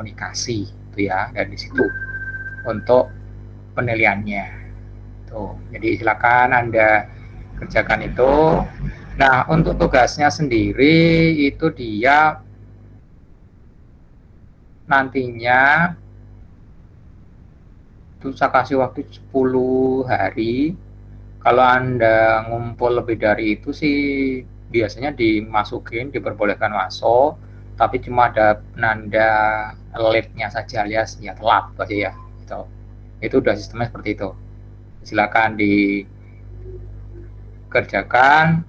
komunikasi itu ya, dan di situ untuk penilaiannya tuh. Jadi silakan Anda kerjakan itu. Nah, untuk tugasnya sendiri itu dia nantinya itu saya kasih waktu 10 hari. Kalau Anda ngumpul lebih dari itu sih biasanya diperbolehkan masuk, tapi cuma ada penanda late-nya saja alias ya telat aja ya. Itu udah sistemnya seperti itu. Silakan dikerjakan.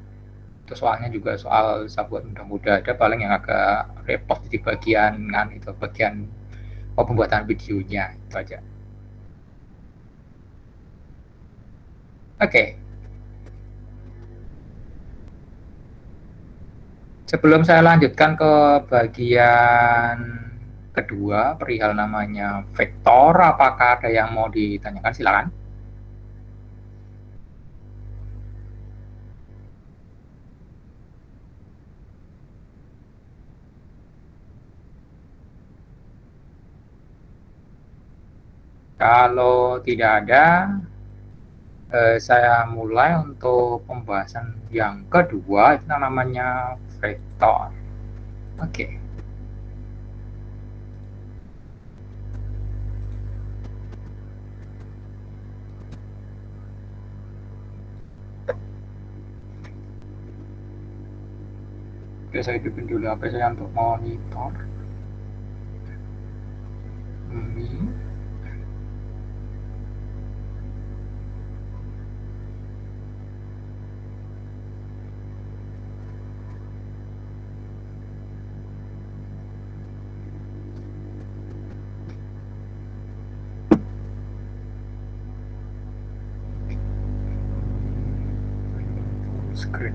Itu soalnya juga soal buat mudah-mudah, ada paling yang agak repot di bagian bagian pembuatan videonya itu aja. Oke. Sebelum saya lanjutkan ke bagian kedua perihal namanya vektor, apakah ada yang mau ditanyakan? Silakan. Kalau tidak ada, saya mulai untuk pembahasan yang kedua, itu namanya vektor. Oke. Oke, saya hidupin dulu HP saya untuk monitor. Ini. Screen.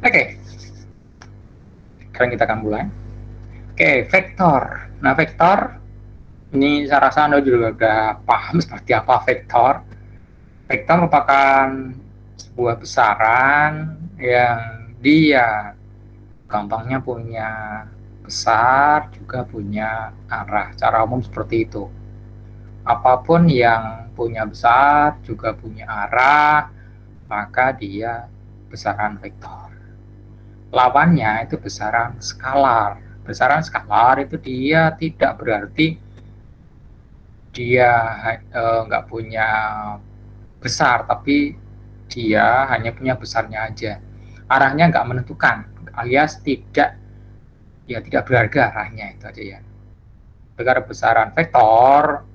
Oke. Sekarang kita akan mulai. Oke, vektor. Nah, vektor ini saya rasa Anda juga sudah paham seperti apa vektor. Vektor merupakan sebuah besaran yang dia gampangnya punya besar, juga punya arah. Secara umum seperti itu. Apapun yang punya besar, juga punya arah, maka dia besaran vektor. Lawannya itu besaran skalar. Besaran skalar itu dia tidak berarti dia nggak punya besar, tapi dia hanya punya besarnya aja. Arahnya nggak menentukan, alias tidak berharga arahnya, itu aja ya. Karena besaran vektor,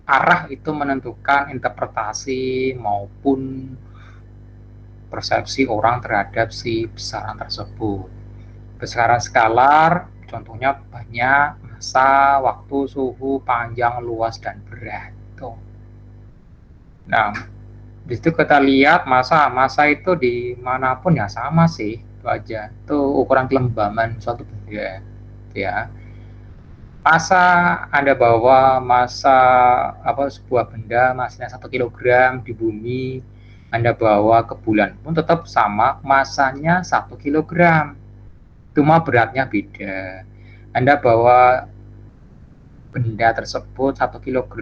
arah itu menentukan interpretasi maupun persepsi orang terhadap si besaran tersebut. Besaran skalar contohnya banyak: massa, waktu, suhu, panjang, luas, dan berat. Nah, di situ kita lihat massa itu dimanapun ya sama sih, itu aja. Itu ukuran kelembaban suatu benda, ya. Massa Anda bawa sebuah benda massanya 1 kg di bumi, Anda bawa ke bulan pun tetap sama, massanya 1 kg. Cuma beratnya beda. Anda bawa benda tersebut 1 kg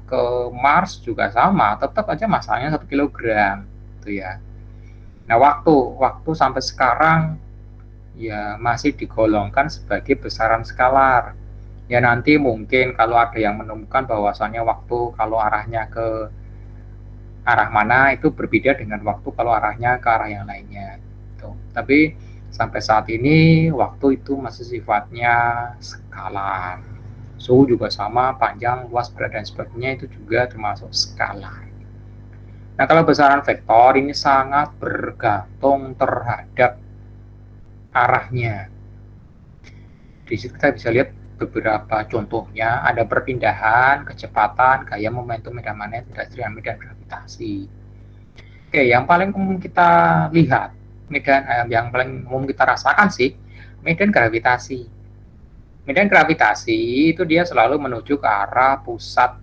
ke Mars juga sama, tetap aja massanya 1 kg, itu ya. Nah, waktu sampai sekarang ya masih digolongkan sebagai besaran skalar. Ya nanti mungkin kalau ada yang menemukan bahwasannya waktu kalau arahnya ke arah mana itu berbeda dengan waktu kalau arahnya ke arah yang lainnya. Tapi sampai saat ini waktu itu masih sifatnya skalar. Suhu juga sama, panjang, luas, berat, dan sebagainya itu juga termasuk skalar. Nah, kalau besaran vektor ini sangat bergantung terhadap arahnya. Di situ kita bisa lihat beberapa contohnya, ada perpindahan, kecepatan, gaya, momentum, medan magnet, medan gravitasi. Oke, yang paling umum kita lihat, yang paling umum kita rasakan sih, medan gravitasi. Medan gravitasi itu dia selalu menuju ke arah pusat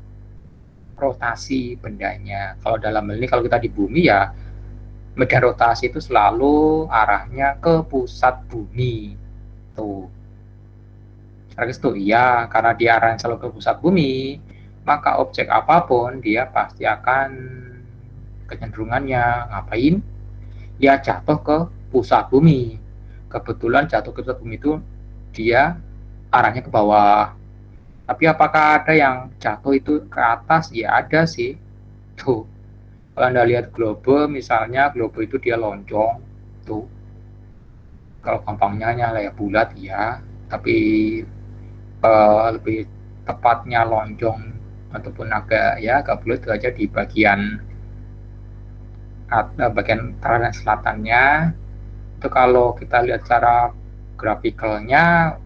rotasi bendanya. Kalau dalam hal ini, kalau kita di bumi ya, medan rotasi itu selalu arahnya ke pusat bumi. Tuh. Itu iya, karena dia arahnya selalu ke pusat bumi, maka objek apapun dia pasti akan kecenderungannya ngapain? Ya jatuh ke pusat bumi. Kebetulan jatuh ke pusat bumi itu dia arahnya ke bawah. Tapi apakah ada yang jatuh itu ke atas? Ya ada sih. Tuh. Kalau Anda lihat globe, misalnya globe itu dia lonjong. Tuh. Kalau gampangnya nyala ya bulat ya. Tapi lebih tepatnya lonjong ataupun agak bulat itu aja di bagian utara dan selatannya. Itu kalau kita lihat secara grafikalnya,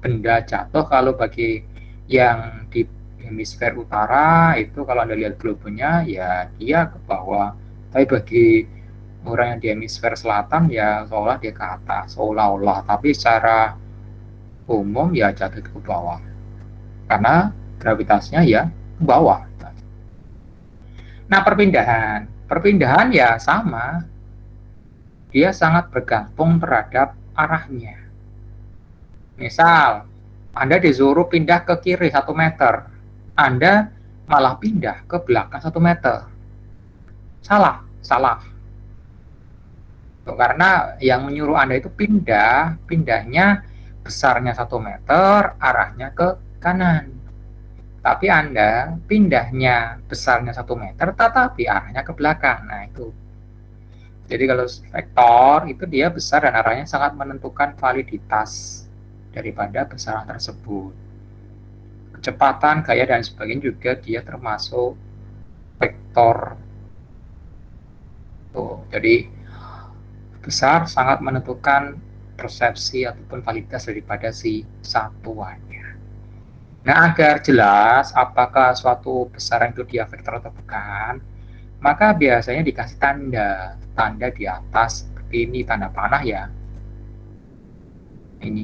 benda jatuh kalau bagi yang di hemisfer utara itu, kalau Anda lihat globenya ya dia ke bawah, tapi bagi orang yang di hemisfer selatan ya seolah dia ke atas, seolah-olah, tapi secara umum ya jatuh ke bawah karena gravitasinya ya ke bawah. Nah, perpindahan ya sama, dia sangat bergantung terhadap arahnya. Misal Anda disuruh pindah ke kiri 1 meter, Anda malah pindah ke belakang 1 meter, salah. Karena yang menyuruh Anda itu pindahnya besarnya 1 meter, arahnya ke kanan. Tapi Anda pindahnya besarnya 1 meter, tetapi arahnya ke belakang. Nah, itu. Jadi kalau vektor itu dia besar dan arahnya sangat menentukan validitas daripada besaran tersebut. Kecepatan, gaya, dan sebagainya juga dia termasuk vektor. Tuh, jadi besar sangat menentukan persepsi ataupun validitas daripada si satuannya. Nah, agar jelas apakah suatu besaran itu dia vektor atau bukan, maka biasanya dikasih tanda di atas seperti ini, tanda panah ya. Ini.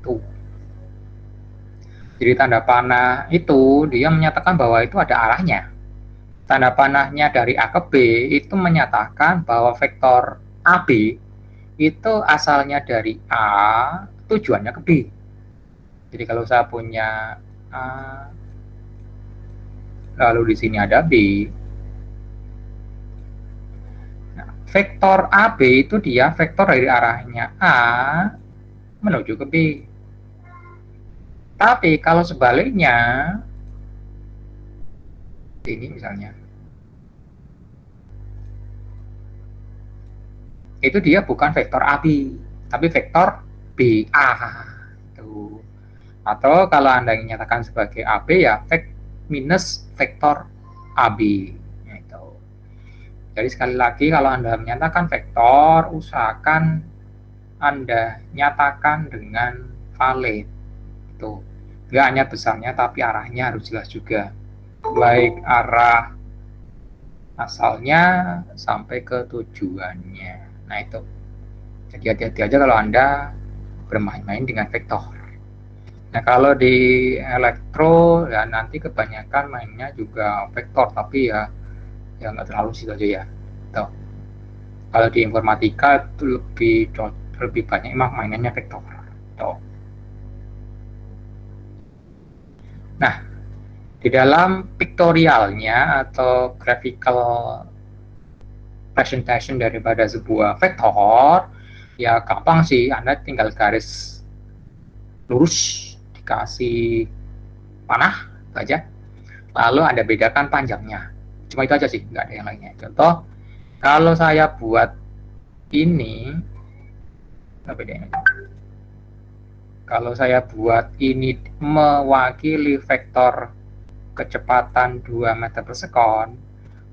Tuh. Jadi tanda panah itu dia menyatakan bahwa itu ada arahnya. Tanda panahnya dari A ke B itu menyatakan bahwa vektor AB itu asalnya dari A, tujuannya ke B. Jadi kalau saya punya A, lalu di sini ada B. Nah, vektor AB itu dia vektor dari arahnya A menuju ke B. Tapi kalau sebaliknya, ini misalnya, itu dia bukan vektor AB, tapi vektor BA. Tuh. Atau kalau Anda nyatakan sebagai AB ya minus vektor AB. Gitu. Jadi sekali lagi kalau Anda menyatakan vektor, usahakan Anda nyatakan dengan valid. Tuh. Nggak hanya besarnya, tapi arahnya harus jelas juga. Baik arah asalnya sampai ke tujuannya. Nah itu. Jadi hati-hati aja kalau Anda bermain-main dengan vektor. Nah kalau di elektro ya nanti kebanyakan mainnya juga vektor, tapi ya nggak terlalu situ aja ya. Tuh. Kalau di informatika itu lebih banyak emang mainannya vektor. Tuh. Nah, di dalam pictorialnya atau graphical presentation daripada sebuah vektor, ya gampang sih, Anda tinggal garis lurus, dikasih panah, itu aja. Lalu Anda bedakan panjangnya. Cuma itu aja sih, nggak ada yang lainnya. Contoh, kalau saya buat ini, apa bedanya? Kalau saya buat ini mewakili vektor kecepatan 2 meter per sekon,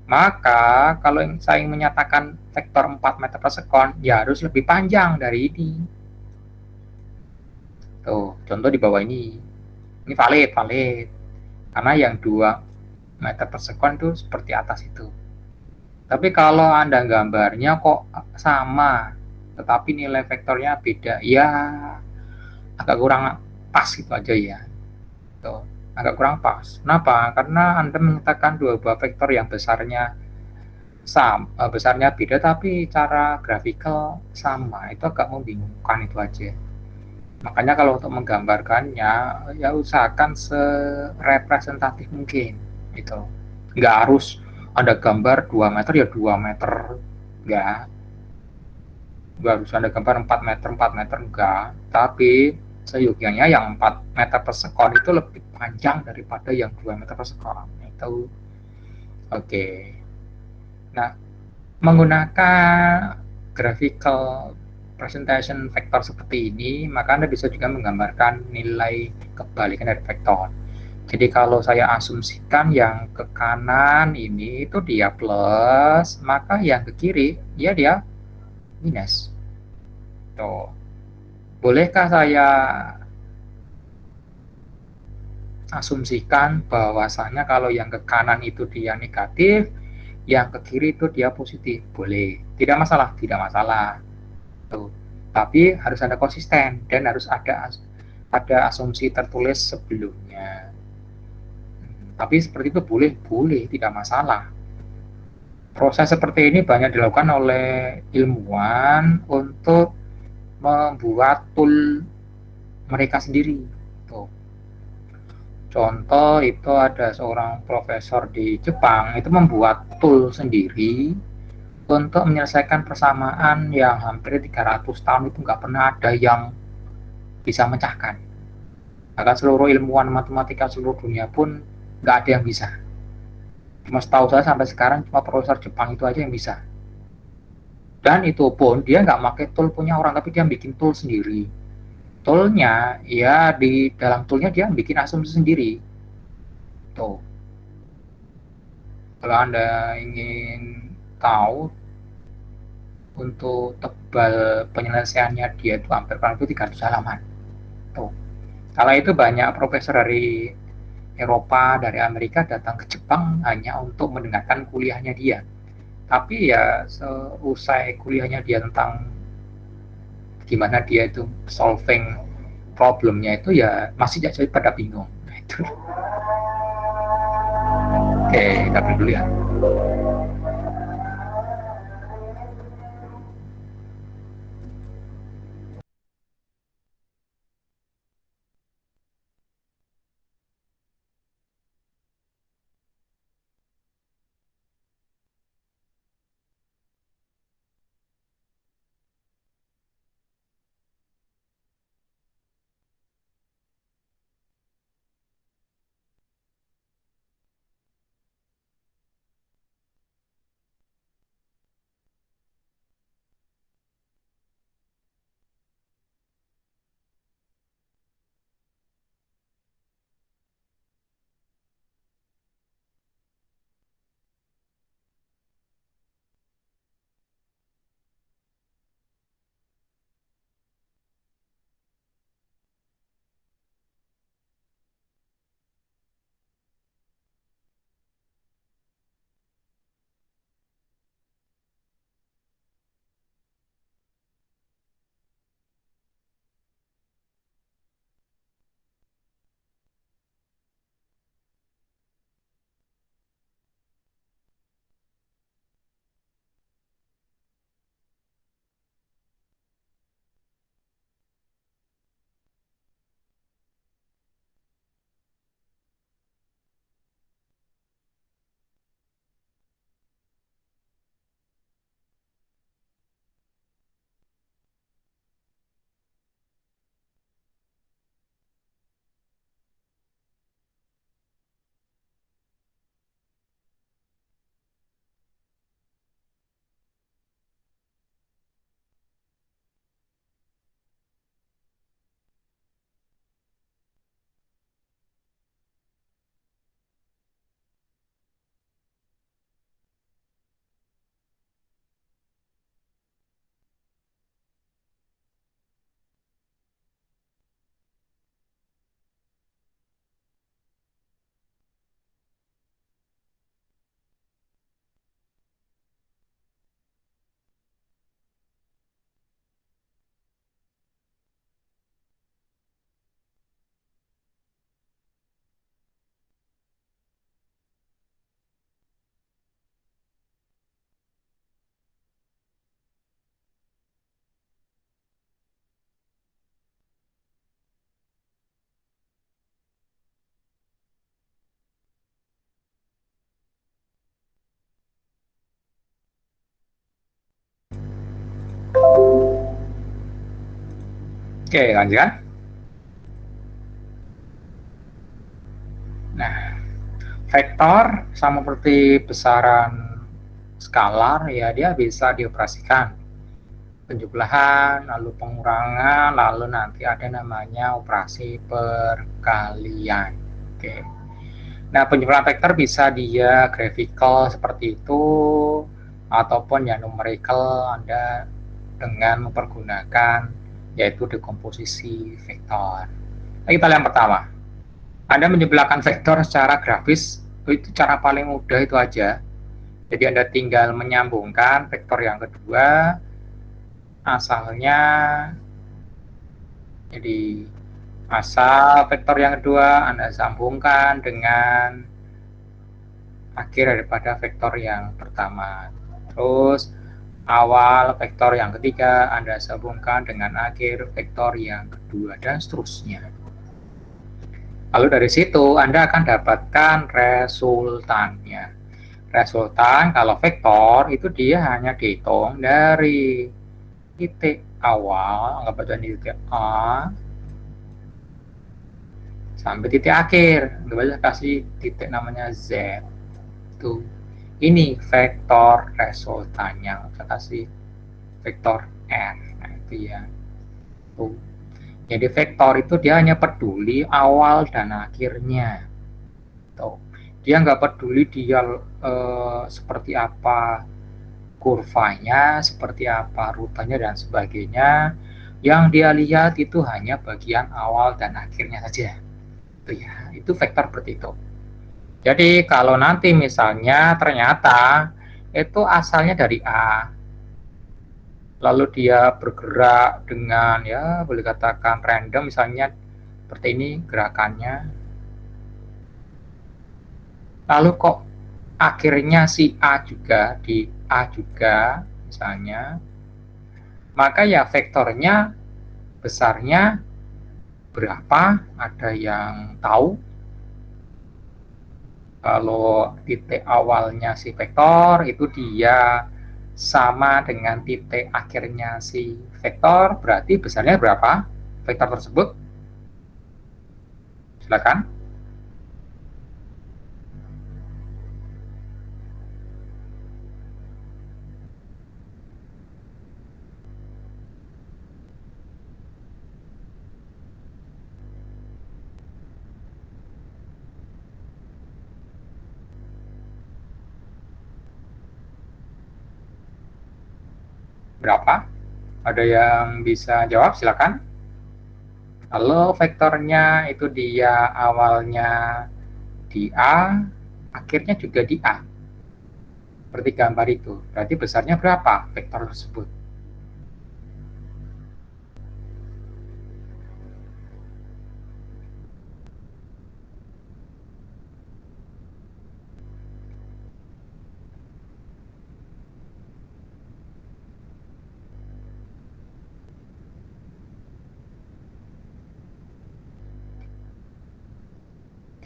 maka kalau saya menyatakan vektor 4 meter per sekon, ya harus lebih panjang dari ini. Tuh, contoh di bawah ini valid, valid. Karena yang 2 meter per sekon itu seperti atas itu. Tapi kalau Anda gambarnya kok sama, tetapi nilai vektornya beda, ya agak kurang pas gitu aja ya. Tuh, agak kurang pas. Kenapa? Karena Anda menyatakan dua buah vektor yang besarnya beda tapi cara grafikal sama. Itu agak membingungkan itu aja. Makanya kalau untuk menggambarkannya ya usahakan serepresentatif mungkin gitu. Nggak harus ada gambar 2 meter ya 2 meter, nggak nggak harus ada gambar 4 meter 4 meter, enggak, tapi seyogianya yang 4 meter per sekon itu lebih panjang daripada yang 2 meter per sekon itu. Oke, nah, menggunakan graphical presentation vektor seperti ini, maka Anda bisa juga menggambarkan nilai kebalikan dari vektor. Jadi kalau saya asumsikan yang ke kanan ini itu dia plus, maka yang ke kiri ya dia minus. Tuh. Bolehkah saya asumsikan bahwasanya kalau yang ke kanan itu dia negatif, yang ke kiri itu dia positif? Boleh. Tidak masalah, tidak masalah. Tuh. Tapi harus ada konsisten dan harus ada asumsi tertulis sebelumnya. Tapi seperti itu boleh, boleh, tidak masalah. Proses seperti ini banyak dilakukan oleh ilmuwan untuk membuat tool mereka sendiri. Tuh. Contoh itu ada seorang profesor di Jepang itu membuat tool sendiri untuk menyelesaikan persamaan yang hampir 300 tahun itu nggak pernah ada yang bisa mecahkan. Bahkan seluruh ilmuwan matematika seluruh dunia pun nggak ada yang bisa. Cuma setahu saya sampai sekarang cuma profesor Jepang itu aja yang bisa. Dan itu pun dia nggak pakai tool punya orang, tapi dia bikin tool sendiri. Toolnya ya di dalam toolnya dia bikin asumsi sendiri. Tuh, kalau Anda ingin tahu untuk tebal penyelesaiannya dia itu hampir kurang lebih 300 halaman. Tuh. Kala itu banyak profesor dari Eropa, dari Amerika datang ke Jepang hanya untuk mendengarkan kuliahnya dia. Tapi ya seusai kuliahnya dia tentang gimana dia itu solving problemnya itu ya masih jadi pada bingung. Nah, itu. Oke, kita break dulu ya. Oke, lanjutkan. Nah, vektor sama seperti besaran skalar ya, dia bisa dioperasikan penjumlahan, lalu pengurangan, lalu nanti ada namanya operasi perkalian. Oke. Nah, penjumlahan vektor bisa dia graphical seperti itu, ataupun ya numerical Anda dengan mempergunakan yaitu dekomposisi vektor. Nah, kita lihat yang pertama. Anda menjumlahkan vektor secara grafis, itu cara paling mudah itu aja. Jadi Anda tinggal menyambungkan vektor yang kedua, asalnya, jadi asal vektor yang kedua Anda sambungkan dengan akhir daripada vektor yang pertama. Terus awal vektor yang ketiga Anda sambungkan dengan akhir vektor yang kedua, dan seterusnya. Lalu dari situ Anda akan dapatkan resultannya. Resultan kalau vektor itu dia hanya dihitung dari titik awal, anggap aja di titik A, sampai titik akhir, anggap aja kasih titik namanya Z. Tuh, ini vektor resultannya, saya kasih vektor R. Nah, itu ya. Tuh. Jadi vektor itu dia hanya peduli awal dan akhirnya. Tuh. Dia nggak peduli dia seperti apa kurvanya, seperti apa rutenya dan sebagainya. Yang dia lihat itu hanya bagian awal dan akhirnya saja. Itu ya, itu vektor seperti itu. Jadi kalau nanti misalnya ternyata itu asalnya dari A, lalu dia bergerak dengan ya boleh katakan random, misalnya seperti ini gerakannya, lalu kok akhirnya si A juga di A juga misalnya, maka ya vektornya besarnya berapa, ada yang tahu. Kalau titik awalnya si vektor itu dia sama dengan titik akhirnya si vektor, berarti besarnya berapa vektor tersebut? Silakan. Berapa? Ada yang bisa jawab? Silakan. Kalau vektornya itu dia awalnya di A, akhirnya juga di A, seperti gambar itu, berarti besarnya berapa vektor tersebut?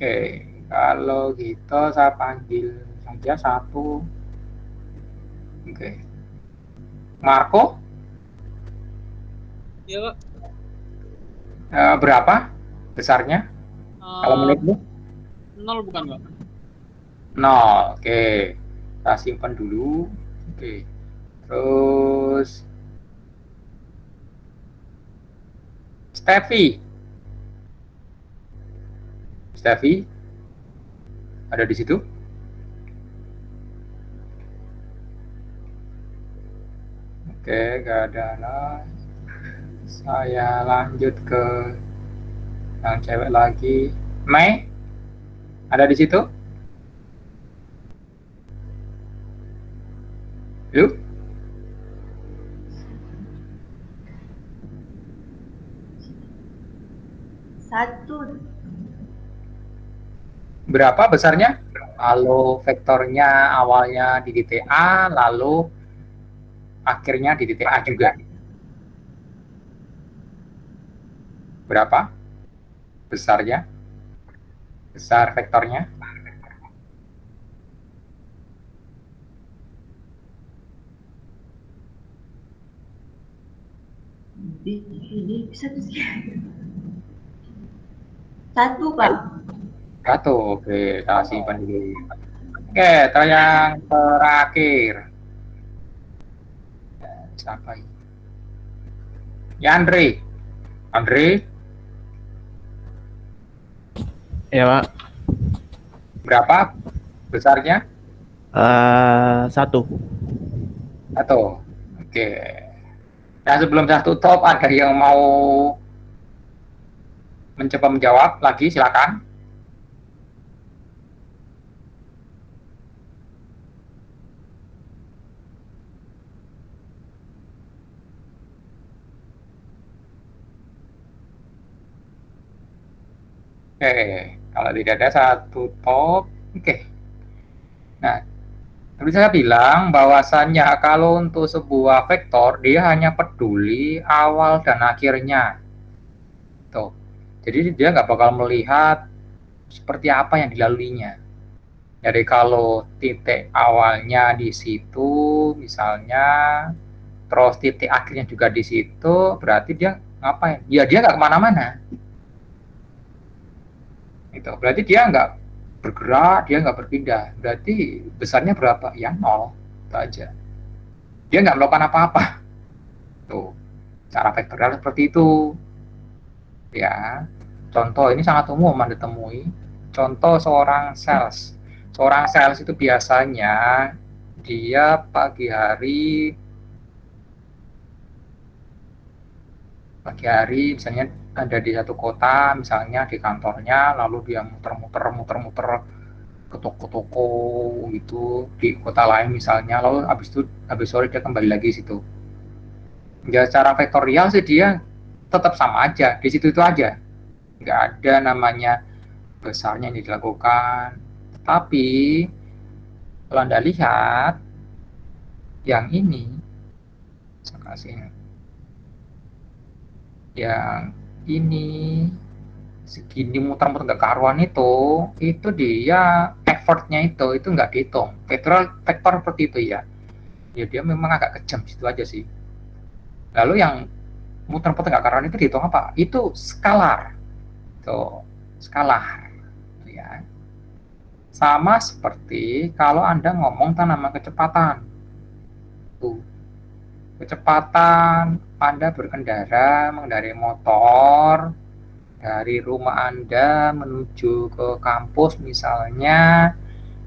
Oke, kalau gitu saya panggil saja satu. Oke, Marco, Iya, Pak. berapa besarnya kalau Eh, menurutmu? 0 bukan, Pak? Nol. Oke, kita simpan dulu. Oke, terus Steffi, Steffi ada di situ? Oke, gak ada. Nah, saya lanjut ke yang cewek lagi. Mei ada di situ? Yuk, Satu. berapa besarnya? Lalu vektornya awalnya di titik A, lalu akhirnya di titik A juga. Berapa besarnya? Besar vektornya? D. Ini bisa tuh sih. 1, Pak. 1, oke, kita simpan dulu. Oke, yang terakhir. Siapa ini? Ya, Andre. Andre, Ya, Pak. berapa besarnya? 1. 1. Oke. Nah, sebelum saya tutup, ada yang mau mencoba menjawab lagi, silakan. Oke, kalau tidak ada saya tutup. Oke. Nah, tadi saya bilang bahwasannya kalau untuk sebuah vektor, dia hanya peduli awal dan akhirnya. Tuh. Jadi dia nggak bakal melihat seperti apa yang dilaluinya. Jadi kalau titik awalnya di situ, misalnya, terus titik akhirnya juga di situ, berarti dia ngapain? Ya dia nggak kemana-mana. Itu berarti dia nggak bergerak, dia nggak berpindah. Berarti besarnya berapa? Ya 0, itu aja. Dia nggak melakukan apa-apa. Tuh, cara vektorial seperti itu. Ya, contoh ini sangat umum Anda temui. Contoh seorang sales. Seorang sales itu biasanya dia pagi hari misalnya ada di satu kota, misalnya di kantornya, lalu dia muter-muter ke toko-toko gitu di kota lain misalnya, lalu habis sore dia kembali lagi situ. Ya secara vektorial sih dia tetap sama aja di situ itu aja, nggak ada namanya besarnya yang dilakukan. Tapi kalau Anda lihat yang ini, saya kasih yang ini segini muter-muter nggak karuan itu dia effortnya itu nggak dihitung. Vektor seperti itu ya dia memang agak kejam situ aja sih. Lalu yang muter-muter nggak karuan itu dihitung apa? Itu skalar, tuh skalar ya. Sama seperti kalau Anda ngomong tentang nama kecepatan, tuh kecepatan Anda berkendara mengendarai motor dari rumah Anda menuju ke kampus misalnya,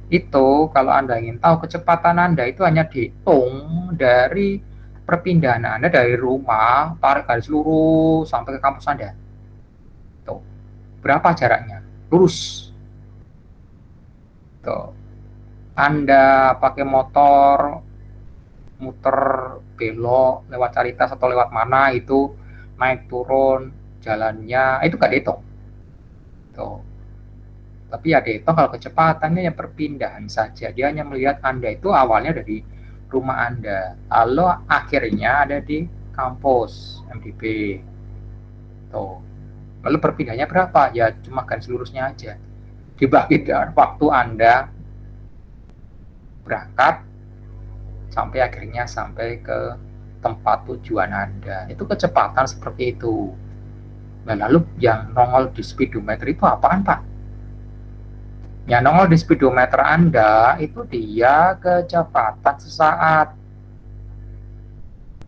itu kalau Anda ingin tahu kecepatan Anda itu hanya dihitung dari perpindahan Anda dari rumah, tarik garis lurus sampai ke kampus Anda. Tuh. Berapa jaraknya? Lurus. Tuh. Anda pakai motor muter belok lewat Caritas atau lewat mana itu, naik turun jalannya itu gak dihitung. Tuh. Tapi ya dihitung kalau kecepatannya yang perpindahan saja. Dia hanya melihat Anda itu awalnya dari rumah Anda, lalu akhirnya ada di kampus MDB. Tuh. Lalu perpindahannya berapa? Ya cuma garis lurusnya aja. Dibagi dengan waktu Anda berangkat sampai akhirnya sampai ke tempat tujuan Anda. Itu kecepatan seperti itu. Nah, lalu yang nongol di speedometer itu apaan, Pak? Yang nongol di speedometer Anda itu dia kecepatan sesaat.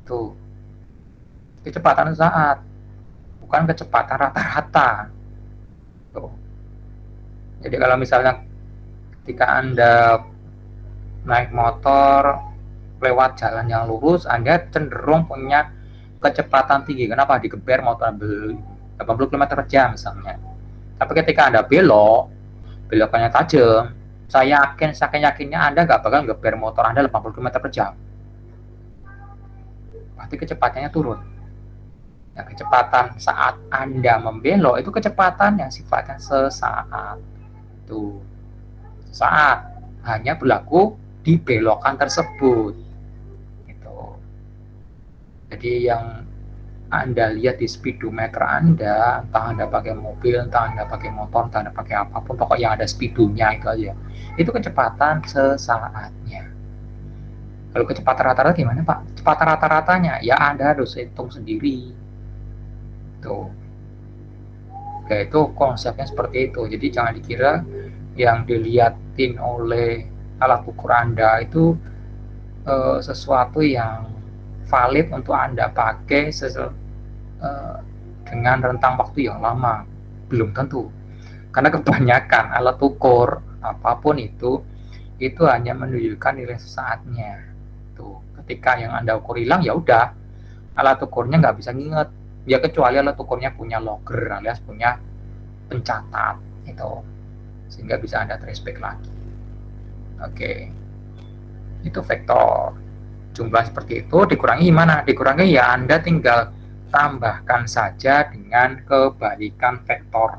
Tuh. Kecepatan sesaat. Bukan kecepatan rata-rata. Tuh. Jadi kalau misalnya ketika Anda naik motor lewat jalan yang lurus, Anda cenderung punya kecepatan tinggi. Kenapa? Digeber motor 80 km per jam misalnya. Tapi ketika Anda belokannya tajam, saya saking yakinnya Anda nggak bakal ngeber motor Anda 80 km per jam. Pasti kecepatannya turun. Nah, kecepatan saat Anda membelok itu kecepatan yang sifatnya sesaat. Tuh. Saat hanya berlaku di belokan tersebut. Jadi yang Anda lihat di speedometer Anda, entah Anda pakai mobil, entah Anda pakai motor, entah Anda pakai apapun, pokoknya yang ada speedonya itu aja. Itu kecepatan sesaatnya. Kalau kecepatan rata-rata gimana, Pak? Kecepatan rata-ratanya ya Anda harus hitung sendiri. Tuh. Ya, itu konsepnya seperti itu. Jadi jangan dikira yang dilihatin oleh alat ukur Anda itu sesuatu yang valid untuk Anda pakai dengan rentang waktu yang lama. Belum tentu. Karena kebanyakan alat ukur apapun itu hanya menunjukkan nilai sesaatnya. Tuh, ketika yang Anda ukur hilang, ya udah, alat ukurnya nggak bisa nginget. Ya kecuali alat ukurnya punya logger alias punya pencatat itu, sehingga bisa Anda trace back lagi. Oke, itu vektor. Jumlah seperti itu dikurangi gimana? Dikurangi ya Anda tinggal tambahkan saja dengan kebalikan vektor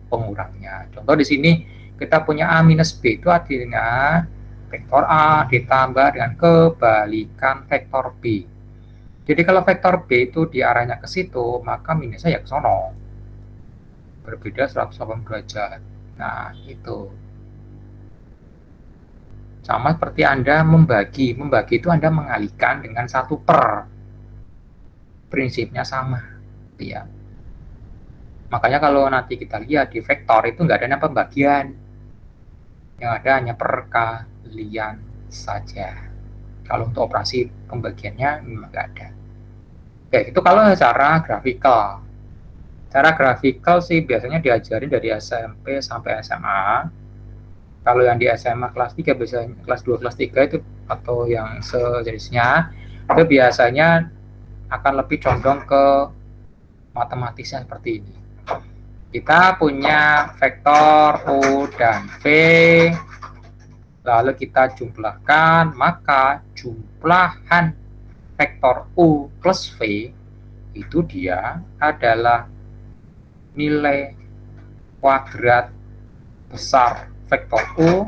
pengurangnya. Contoh di sini kita punya A minus B, itu artinya vektor A ditambah dengan kebalikan vektor B. Jadi kalau vektor B itu diarahnya ke situ, maka minusnya ya ke sono. Berbeda 180 derajat. Nah, itu. Sama seperti Anda membagi. Membagi itu Anda mengalihkan dengan 1/. Prinsipnya sama. Ya. Makanya kalau nanti kita lihat di vektor itu nggak ada pembagian. Yang ada hanya perkalian saja. Kalau untuk operasi pembagiannya memang nggak ada. Oke, itu kalau secara grafikal. Cara grafikal sih biasanya diajarin dari SMP sampai SMA. Kalau yang di SMA kelas 3 biasanya kelas 2, kelas 3 itu atau yang sejenisnya itu biasanya akan lebih condong ke matematisnya seperti ini. Kita punya vektor U dan V, lalu kita jumlahkan, maka jumlahan vektor U plus V itu dia adalah nilai kuadrat besar vektor U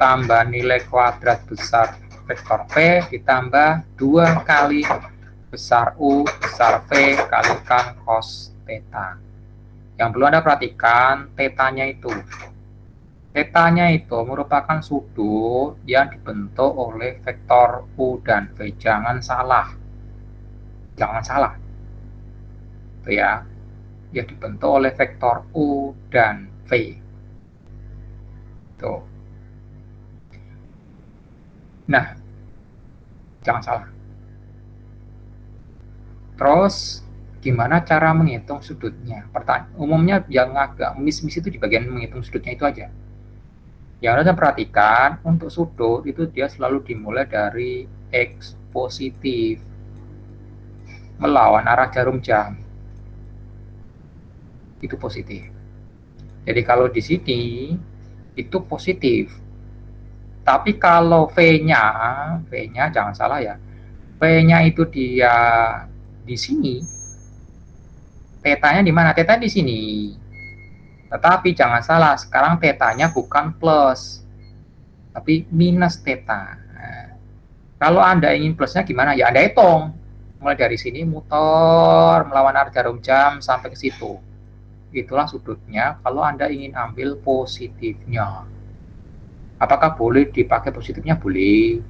tambah nilai kuadrat besar vektor V ditambah 2 kali besar U besar V kalikan cos theta. Yang perlu Anda perhatikan tetanya itu. Tetanya itu merupakan sudut yang dibentuk oleh vektor U dan V. Jangan salah. Jangan salah. Itu ya. Yang dibentuk oleh vektor U dan V. Tuh. Nah, jangan salah. Terus, gimana cara menghitung sudutnya? Umumnya yang agak miss-miss itu di bagian menghitung sudutnya itu aja. Yang Anda perhatikan, untuk sudut itu dia selalu dimulai dari X positif melawan arah jarum jam. Itu positif. Jadi kalau di sini itu positif. Tapi kalau V-nya jangan salah ya. V-nya itu dia di sini. Tetanya di mana? Tetanya di sini. Tetapi jangan salah, sekarang tetanya bukan plus, tapi minus theta. Nah, kalau Anda ingin plusnya gimana? Ya Anda hitung. Mulai dari sini muter melawan arah jarum jam sampai ke situ. Itulah sudutnya kalau Anda ingin ambil positifnya. Apakah boleh dipakai positifnya? Boleh.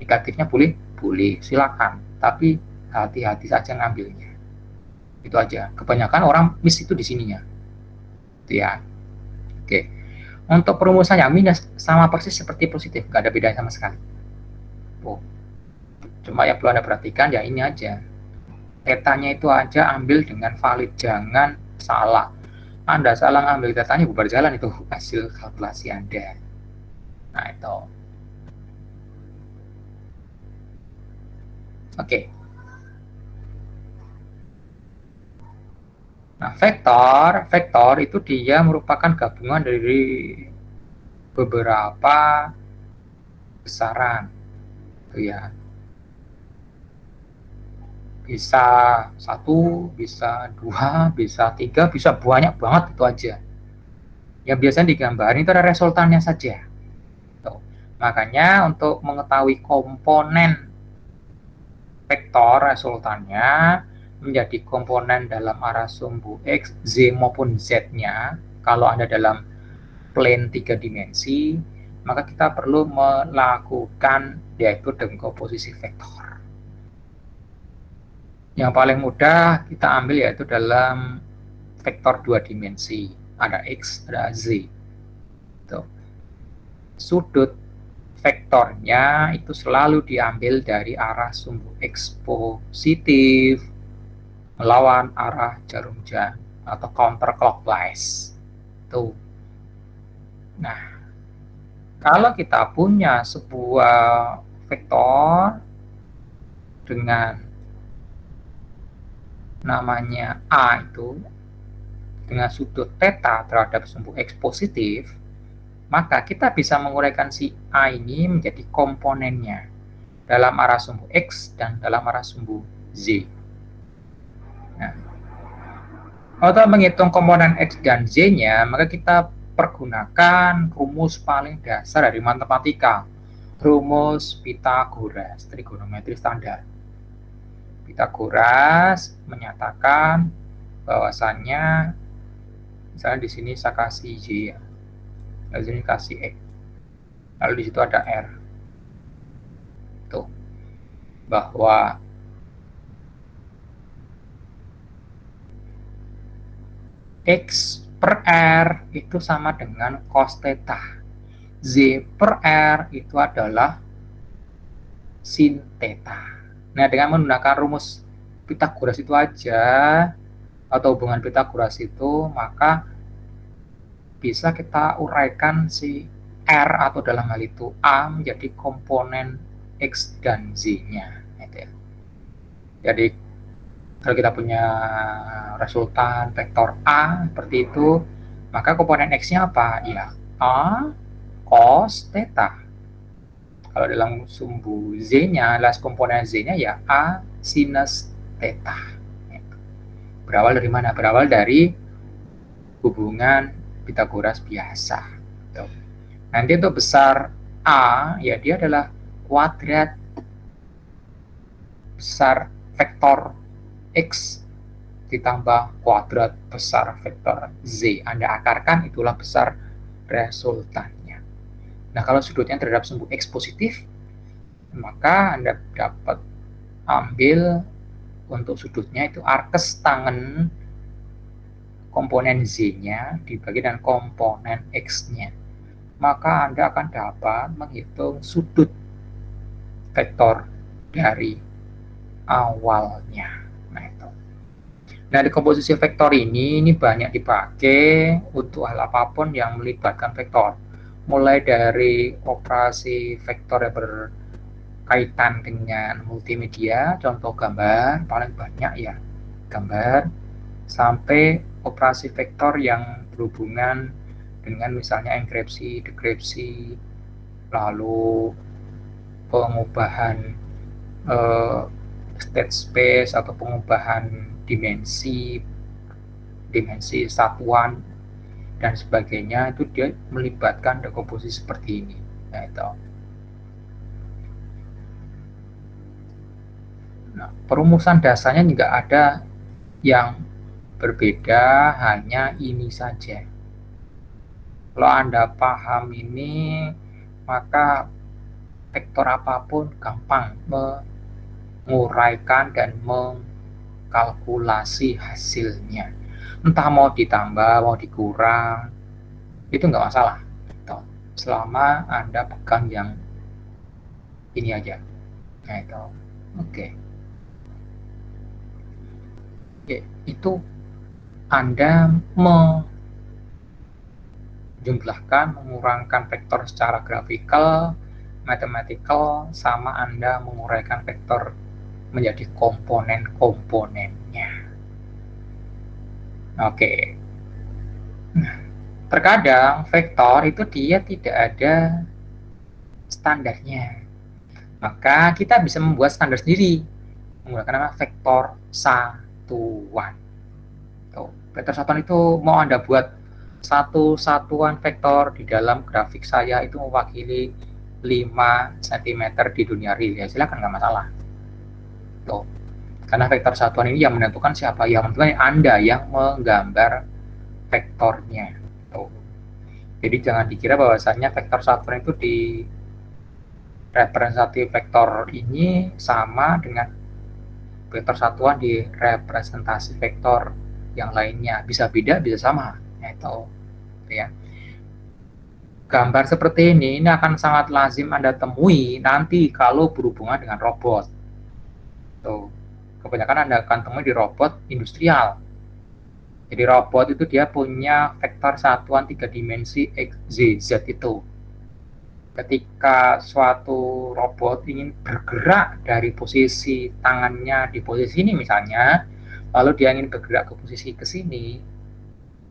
Negatifnya boleh? Boleh. Silakan. Tapi hati-hati saja ngambilnya. Itu aja. Kebanyakan orang miss itu di sininya. Itu ya. Oke. Untuk perumusannya minus sama persis seperti positif, nggak ada bedanya sama sekali. Oh. Cuma yang perlu Anda perhatikan ya ini aja. Tetanya itu aja ambil dengan valid, jangan salah. Anda salah ngambil tetanya bubar jalan itu hasil kalkulasi Anda. Nah itu. Oke. Nah, vektor itu dia merupakan gabungan dari beberapa besaran. Itu ya. Bisa 1, bisa 2, bisa 3, bisa banyak banget itu aja. Yang biasanya digambarin itu ada resultannya saja. Tuh. Makanya untuk mengetahui komponen vektor resultannya menjadi komponen dalam arah sumbu X, Z maupun Z-nya, kalau Anda dalam plane 3 dimensi, maka kita perlu melakukan yaitu dekomposisi vektor. Yang paling mudah kita ambil yaitu dalam vektor 2 dimensi. Ada X, ada Z. Tuh. Sudut vektornya itu selalu diambil dari arah sumbu X positif melawan arah jarum jam atau counterclockwise. Tuh. Nah, kalau kita punya sebuah vektor dengan namanya A itu dengan sudut theta terhadap sumbu X positif, maka kita bisa menguraikan si A ini menjadi komponennya dalam arah sumbu X dan dalam arah sumbu Z. Nah, untuk menghitung komponen X dan Z-nya, maka kita pergunakan rumus paling dasar dari matematika, rumus Pythagoras, trigonometri standar. Pythagoras menyatakan bahwasannya, misalnya di sini saya kasih Y ya, lalu di sini kasih X, lalu di situ ada R. Tuh, bahwa X per R itu sama dengan cos theta. Z per R itu adalah sin theta. Nah, dengan menggunakan rumus Pythagoras itu aja, atau hubungan Pythagoras itu, maka bisa kita uraikan si R atau dalam hal itu A menjadi komponen X dan Z-nya. Jadi, kalau kita punya resultan vektor A seperti itu, maka komponen X-nya apa? Ya, A cos theta. Kalau dalam sumbu Z-nya, adalah komponen Z-nya ya A sinus theta. Berawal dari mana? Berawal dari hubungan Pythagoras biasa. Nanti untuk besar A, ya dia adalah kuadrat besar vektor X ditambah kuadrat besar vektor Z. Anda akarkan, itulah besar resultannya. Nah, kalau sudutnya terhadap sumbu X positif, maka Anda dapat ambil untuk sudutnya itu arkes tangen komponen Z-nya dibagi dengan komponen X-nya. Maka Anda akan dapat menghitung sudut vektor dari awalnya. Nah, di komposisi vektor ini banyak dipakai untuk hal apapun yang melibatkan vektor. Mulai dari operasi vektor yang berkaitan dengan multimedia, contoh gambar, paling banyak ya gambar, sampai operasi vektor yang berhubungan dengan misalnya enkripsi, dekripsi, lalu pengubahan state space atau pengubahan dimensi satuan dan sebagainya, itu dia melibatkan dekomposisi seperti ini. Nah, perumusan dasarnya juga ada yang berbeda, hanya ini saja. Kalau Anda paham ini, maka vektor apapun gampang menguraikan dan kalkulasi hasilnya, entah mau ditambah mau dikurang, itu nggak masalah selama Anda pegang yang ini aja. Nah, itu oke. Itu Anda menjumlahkan, mengurangkan vektor secara grafikal, mathematical, sama Anda menguraikan vektor menjadi komponen-komponennya. Oke. Nah, terkadang vektor itu dia tidak ada standarnya. Maka kita bisa membuat standar sendiri menggunakan nama vektor satuan. Vektor satuan itu mau Anda buat satu satuan vektor di dalam grafik saya itu mewakili 5 cm di dunia real, ya silakan, nggak masalah. Karena vektor satuan ini yang menentukan siapa, yang menentukan Anda yang menggambar vektornya. Jadi jangan dikira bahwasannya vektor satuan itu di representatif vektor ini sama dengan vektor satuan direpresentasi vektor yang lainnya. Bisa beda, bisa sama. Itu ya. Gambar seperti ini akan sangat lazim Anda temui nanti kalau berhubungan dengan robot. Tuh. Kebanyakan Anda akan temui di robot industrial. Jadi robot itu dia punya vektor satuan 3 dimensi X, Y, Z itu. Ketika suatu robot ingin bergerak dari posisi tangannya di posisi ini misalnya, lalu dia ingin bergerak ke posisi ke sini,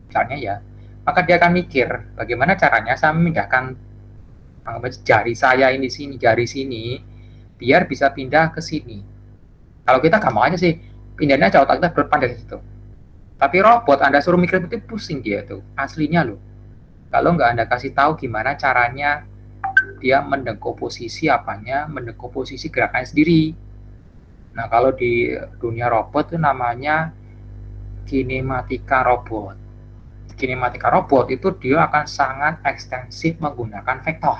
misalnya ya, maka dia akan mikir bagaimana caranya saya memindahkan jari saya ini sini, jari sini, biar bisa pindah ke sini. Kalau kita gampang aja sih, pindahnya aja otak kita berpindah ke situ. Tapi robot Anda suruh mikir itu pusing dia tuh, aslinya loh. Kalau nggak Anda kasih tahu gimana caranya dia mendekomposisi apanya, mendekomposisi gerakannya sendiri. Nah, kalau di dunia robot itu namanya kinematika robot. Kinematika robot itu dia akan sangat ekstensif menggunakan vektor.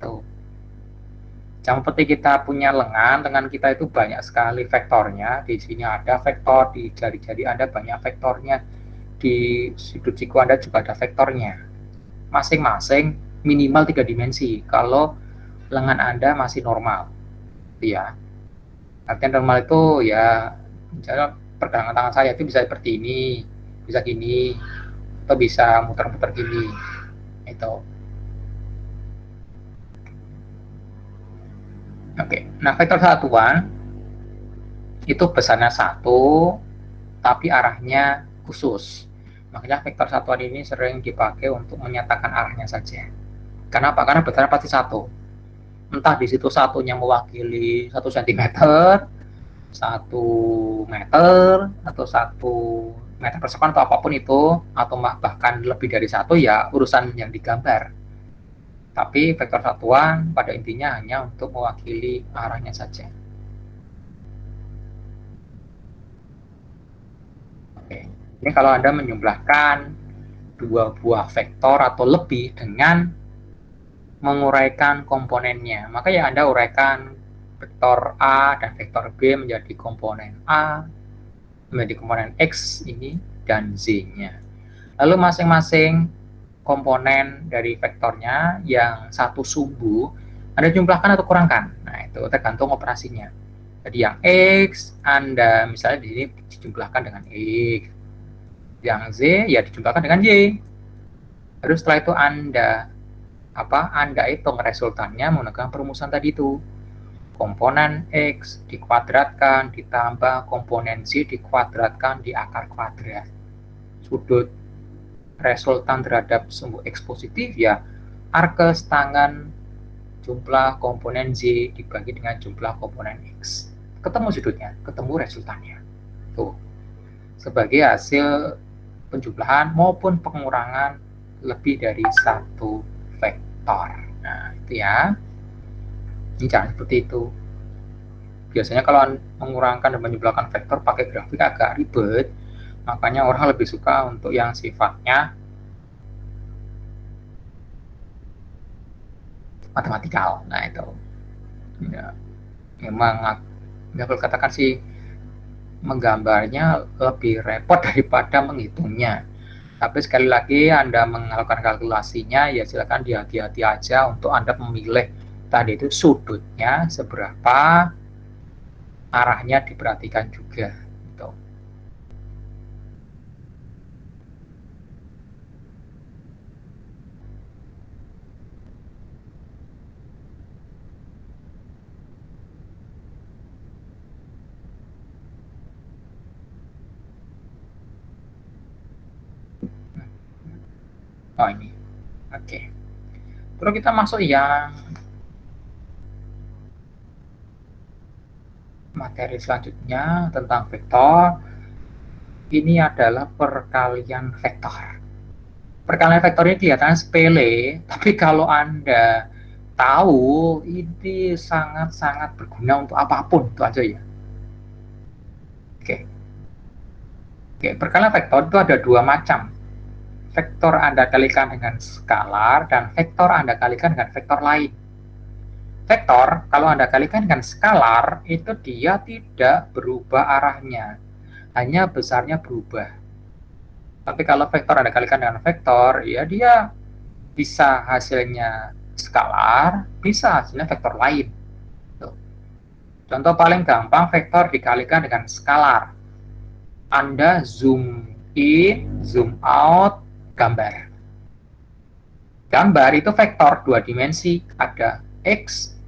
Tuh. Yang penting kita punya lengan kita itu banyak sekali vektornya. Di sini ada vektor, di jari-jari Anda banyak vektornya, di sudut siku Anda juga ada vektornya. Masing-masing minimal 3 dimensi kalau lengan Anda masih normal. Ya. Artinya normal itu ya misalnya pergelangan tangan saya itu bisa seperti ini, bisa gini, atau bisa muter-muter gini. Itu. Oke, nah vektor satuan itu besarnya 1, tapi arahnya khusus. Makanya vektor satuan ini sering dipakai untuk menyatakan arahnya saja. Kenapa? Karena besarnya pasti 1. Entah di situ satunya mewakili 1 cm, 1 meter, atau 1 meter per second atau apapun itu, atau bahkan lebih dari 1 ya urusan yang digambar. Tapi vektor satuan pada intinya hanya untuk mewakili arahnya saja. Oke. Ini kalau Anda menjumlahkan 2 buah vektor atau lebih dengan menguraikan komponennya, maka ya Anda uraikan vektor A dan vektor B menjadi komponen A, menjadi komponen X ini dan Z-nya. Lalu masing-masing komponen dari vektornya yang satu sumbu Anda jumlahkan atau kurangkan. Nah, itu tergantung operasinya. Jadi yang X Anda misalnya di sini dijumlahkan dengan X, yang Z ya dijumlahkan dengan Y. Lalu setelah itu Anda hitung resultannya menggunakan perumusan tadi itu. Komponen X dikuadratkan ditambah komponen Z dikuadratkan di akar kuadrat. Sudut resultan terhadap sumbu X positif ya arkes tangan jumlah komponen Z dibagi dengan jumlah komponen X. Ketemu sudutnya, ketemu resultannya. Tuh. Sebagai hasil penjumlahan maupun pengurangan lebih dari 1 vektor. Nah, itu ya. Ini cara seperti itu. Biasanya kalau mengurangkan dan menjumlahkan vektor pakai grafik agak ribet, makanya orang lebih suka untuk yang sifatnya matematikal. Nah, itu. Ya, memang nggak perlu katakan sih menggambarnya lebih repot daripada menghitungnya. Tapi sekali lagi Anda melakukan kalkulasinya, ya silakan hati-hati aja untuk Anda memilih tadi itu sudutnya seberapa, arahnya diperhatikan juga. Gitu. Oh ini, oke. Terus kita masuk yang materi selanjutnya tentang vektor. Ini adalah perkalian vektor. Perkalian vektor ini kelihatannya sepele, tapi kalau Anda tahu ini sangat-sangat berguna untuk apapun, itu aja ya. Oke. Oke, perkalian vektor itu ada 2 macam. Vektor Anda kalikan dengan skalar dan vektor Anda kalikan dengan vektor lain. vektor kalau Anda kalikan dengan skalar itu dia tidak berubah arahnya, hanya besarnya berubah. Tapi kalau vektor Anda kalikan dengan vektor, ya dia bisa hasilnya skalar, bisa hasilnya vektor lain. Tuh. Contoh paling gampang, vektor dikalikan dengan skalar. Anda zoom in, zoom out, gambar. Gambar itu vektor 2 dimensi, ada X,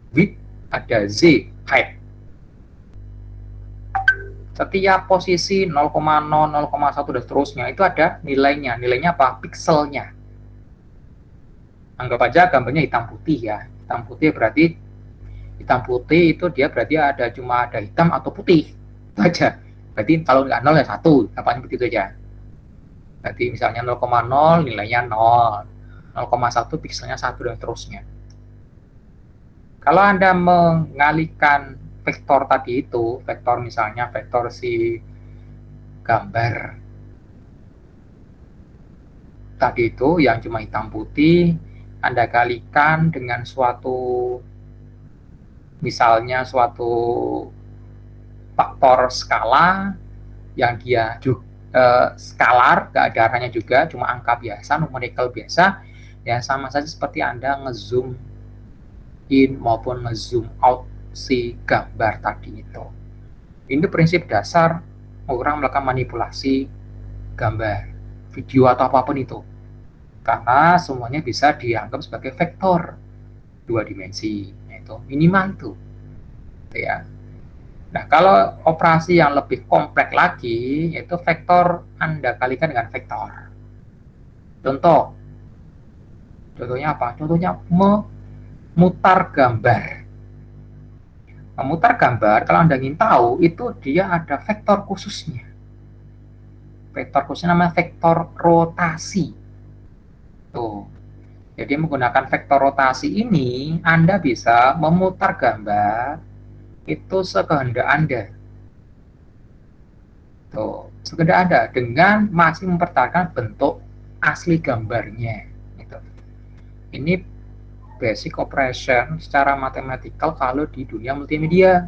width, ada Z, height. Setiap posisi 0,0, 0,1 dan seterusnya itu ada nilainya. Nilainya apa? Pikselnya. Anggap aja gambarnya hitam putih ya. Hitam putih berarti hitam putih itu dia berarti cuma ada hitam atau putih. Itu aja. Berarti kalau nggak 0 ya 1, gampangnya begitu aja. Berarti misalnya 0,0 nilainya 0, 0,1 pikselnya 1 dan seterusnya. Kalau Anda mengalihkan vektor tadi itu, vektor misalnya vektor si gambar tadi itu yang cuma hitam putih, Anda kalikan dengan suatu misalnya suatu faktor skala yang dia juga skalar, nggak ada arahnya juga, cuma angka biasa, numerical biasa, ya sama saja seperti Anda ngezoom in maupun ngezoom out si gambar tadi itu. Ini prinsip dasar orang melakukan manipulasi gambar, video atau apapun itu. Karena semuanya bisa dianggap sebagai vektor 2 dimensi, itu minimal itu. Ya. Nah, kalau operasi yang lebih kompleks lagi, yaitu vektor Anda kalikan dengan vektor. Contohnya apa? Contohnya memutar gambar. Memutar gambar, kalau Anda ingin tahu, itu dia ada vektor khususnya. Vektor khususnya namanya vektor rotasi. Tuh. Jadi menggunakan vektor rotasi ini, Anda bisa memutar gambar itu sekehendak Anda. Tuh, sekehendak Anda dengan masih mempertahankan bentuk asli gambarnya. Gitu. Ini basic operation secara matematikal kalau di dunia multimedia.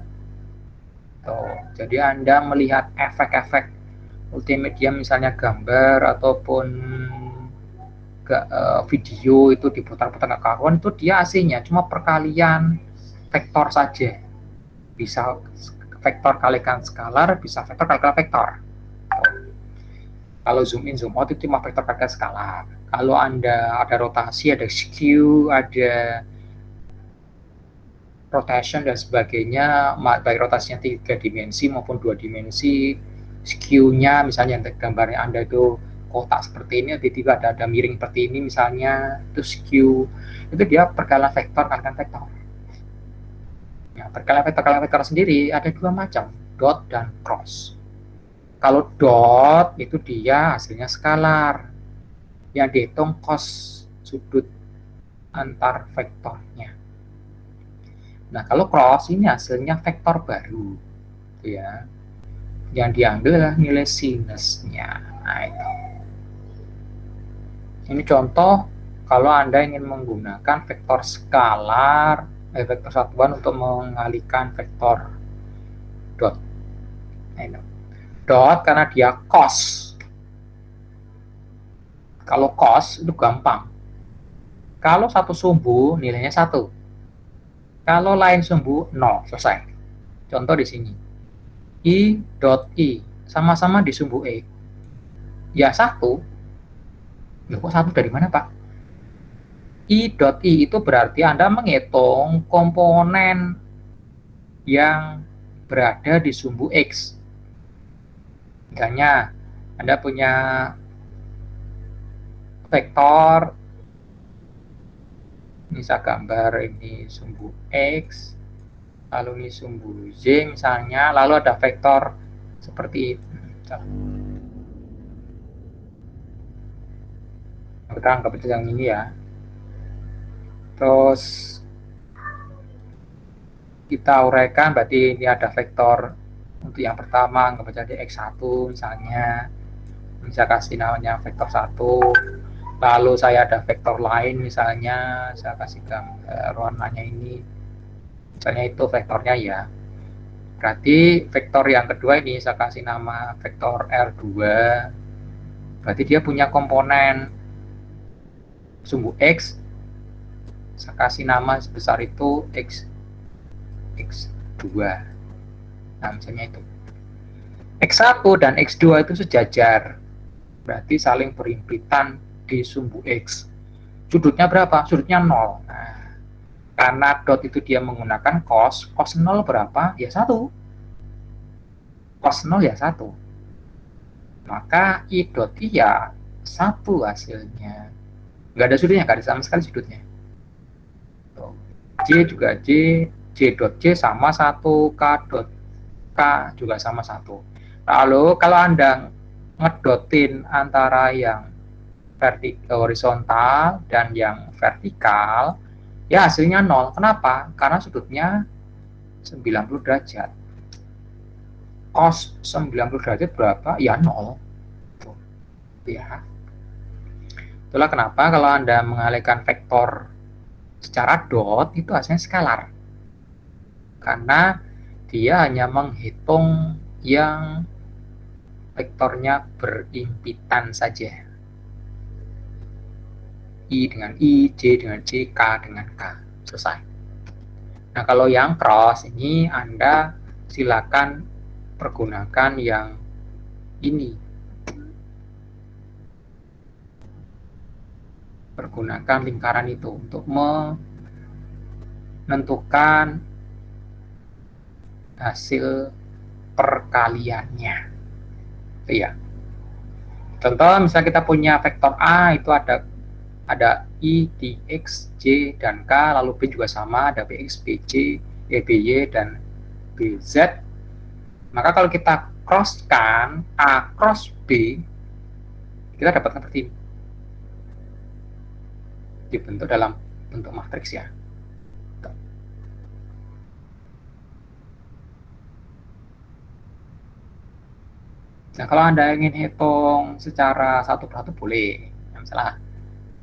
Tuh, jadi Anda melihat efek-efek multimedia misalnya gambar ataupun video itu diputar-putar ke kawan, itu dia aslinya cuma perkalian vektor saja. Bisa vektor kalikan skalar, bisa vektor kalikan vektor. Kalau zoom in, zoom out itu cuma vektor kalikan skalar. Kalau Anda ada rotasi, ada skew, ada rotation dan sebagainya, baik rotasinya 3 dimensi maupun 2 dimensi, skew-nya misalnya gambarnya Anda itu kotak seperti ini, tiba-tiba ada miring seperti ini misalnya, itu skew, itu dia perkalian vektor kalikan vektor. Ya, perkalian vektor sendiri ada 2 macam, dot dan cross. Kalau dot itu dia hasilnya skalar, yang dihitung cos sudut antar vektornya. Nah, kalau cross ini hasilnya vektor baru, ya, yang diambil adalah nilai sinusnya. Nah, itu. Ini contoh kalau Anda ingin menggunakan vektor skalar, vektor satuan untuk mengalihkan vektor dot. Nah, dot karena dia cos. Kalau cos itu gampang. Kalau satu sumbu nilainya 1. Kalau lain sumbu 0, selesai. Contoh di sini. I dot I sama-sama di sumbu E. Ya 1. Ya kok 1 dari mana, Pak? I dot I itu berarti Anda menghitung komponen yang berada di sumbu X. Misalnya, Anda punya vektor, misal gambar ini sumbu X, lalu ini sumbu Z misalnya, lalu ada vektor seperti itu. Kita anggap itu yang ini ya. Terus kita uraikan, berarti ini ada vektor untuk yang pertama, anggap aja di X1 misalnya, bisa kasih namanya vektor 1. Lalu saya ada vektor lain, misalnya saya kasih gambar warnanya ini, misalnya itu vektornya ya. Berarti vektor yang kedua ini saya kasih nama vektor R2. Berarti dia punya komponen sumbu X. Saya kasih nama sebesar itu X2. Nah, misalnya itu. X1 dan X2 itu sejajar. Berarti saling berimpitan di sumbu X. Sudutnya berapa? Sudutnya 0. Nah, karena dot itu dia menggunakan cos 0 berapa? Ya 1. Cos 0 ya 1. Maka I dot I ya 1 hasilnya. Nggak ada sudutnya, nggak ada sama sekali sudutnya. J juga J dot J sama 1, K dot K juga sama 1. Lalu kalau Anda ngedotin antara yang horizontal dan yang vertikal, ya hasilnya 0. Kenapa? Karena sudutnya 90 derajat. Cos 90 derajat berapa? Ya 0. Tuh. Ya. Itulah kenapa kalau Anda mengalihkan vektor secara dot, itu hasilnya skalar. Karena dia hanya menghitung yang vektornya berimpitan saja. I dengan I, J dengan J, K dengan K. Selesai. Nah, kalau yang cross ini Anda silakan pergunakan yang ini. Pergunakan lingkaran itu untuk menentukan hasil perkaliannya. Itu ya. Contoh, misalnya kita punya vektor A, itu ada I di X, J, dan K, lalu B juga sama, ada BX, BJ, BY, dan BZ. Maka kalau kita crosskan A cross B, kita dapatkan seperti ini. Dibentuk dalam bentuk matriks ya. Nah, kalau Anda ingin hitung secara satu persatu boleh. Misalnya,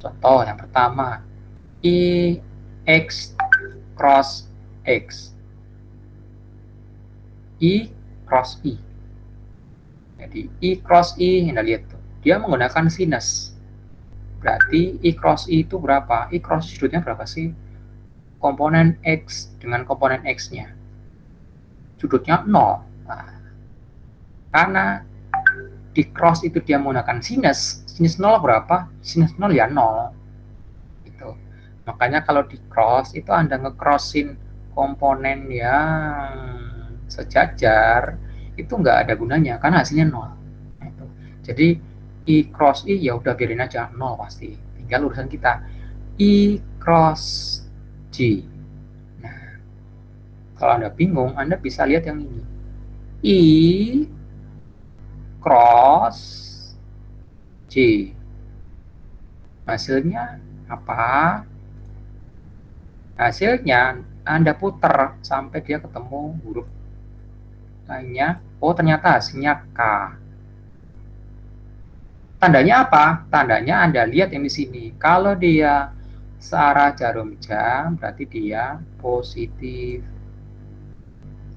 contoh yang pertama, I X cross X. I cross I. Jadi, I cross I, Anda lihat tuh. Dia menggunakan sinus. Berarti I cross I itu berapa? I cross sudutnya berapa sih? Komponen X dengan komponen X-nya. Sudutnya 0. Nah, karena di cross itu dia menggunakan sinus 0 berapa? Sinus 0 ya 0. Gitu. Makanya kalau di cross itu Anda ngecrossin komponen yang sejajar, itu nggak ada gunanya karena hasilnya 0. Nah, itu. Jadi I cross I ya udah biarin aja 0 pasti. Tinggal urusan kita I cross J. Nah, kalau Anda bingung, Anda bisa lihat yang ini. I cross J. Hasilnya apa? Hasilnya Anda putar sampai dia ketemu huruf lainnya. Oh, ternyata hasilnya K. Tandanya apa? Tandanya Anda lihat yang di sini. Kalau dia searah jarum jam, berarti dia positif.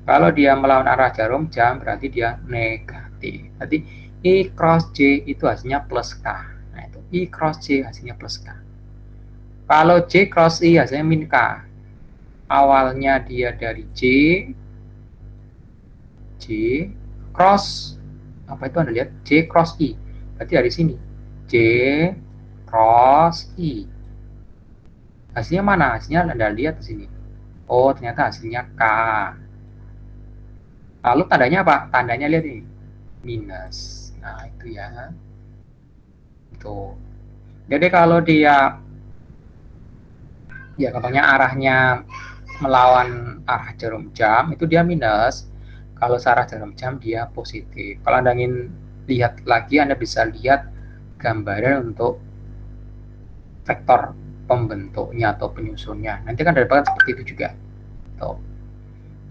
Kalau dia melawan arah jarum jam, berarti dia negatif. Berarti I cross J itu hasilnya plus K. Nah, itu I cross J hasilnya plus K. Kalau J cross I hasilnya min K. Awalnya dia dari J cross, apa itu Anda lihat? J cross I. Berarti dari sini. J cross I. Hasilnya mana? Hasilnya Anda lihat di sini. Oh, ternyata hasilnya K. Lalu tandanya apa? Tandanya lihat ini. Minus. Nah, itu ya. Tuh. Jadi kalau dia ya contohnya arahnya melawan arah jarum jam, itu dia minus. Kalau searah jarum jam dia positif. Kalau Anda ingin lihat lagi, Anda bisa lihat gambaran untuk vektor pembentuknya atau penyusunnya. Nanti kan dapatkan seperti itu juga. Tuh.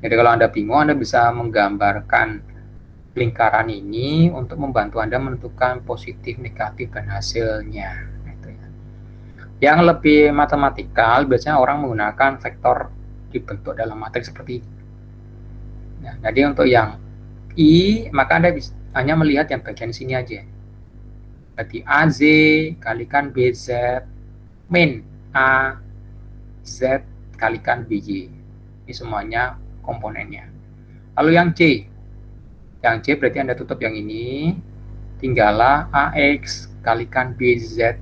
Jadi kalau Anda bingung, Anda bisa menggambarkan lingkaran ini untuk membantu Anda menentukan positif, negatif, dan hasilnya. Itu ya. Yang lebih matematikal biasanya orang menggunakan vektor dibentuk dalam matriks seperti ini. Nah, jadi untuk yang I, maka Anda bisa hanya melihat yang bagian sini aja. Berarti AZ kalikan BZ min AZ kalikan BY. Ini semuanya komponennya. Lalu yang C. Yang C berarti Anda tutup yang ini. Tinggallah AX kalikan BZ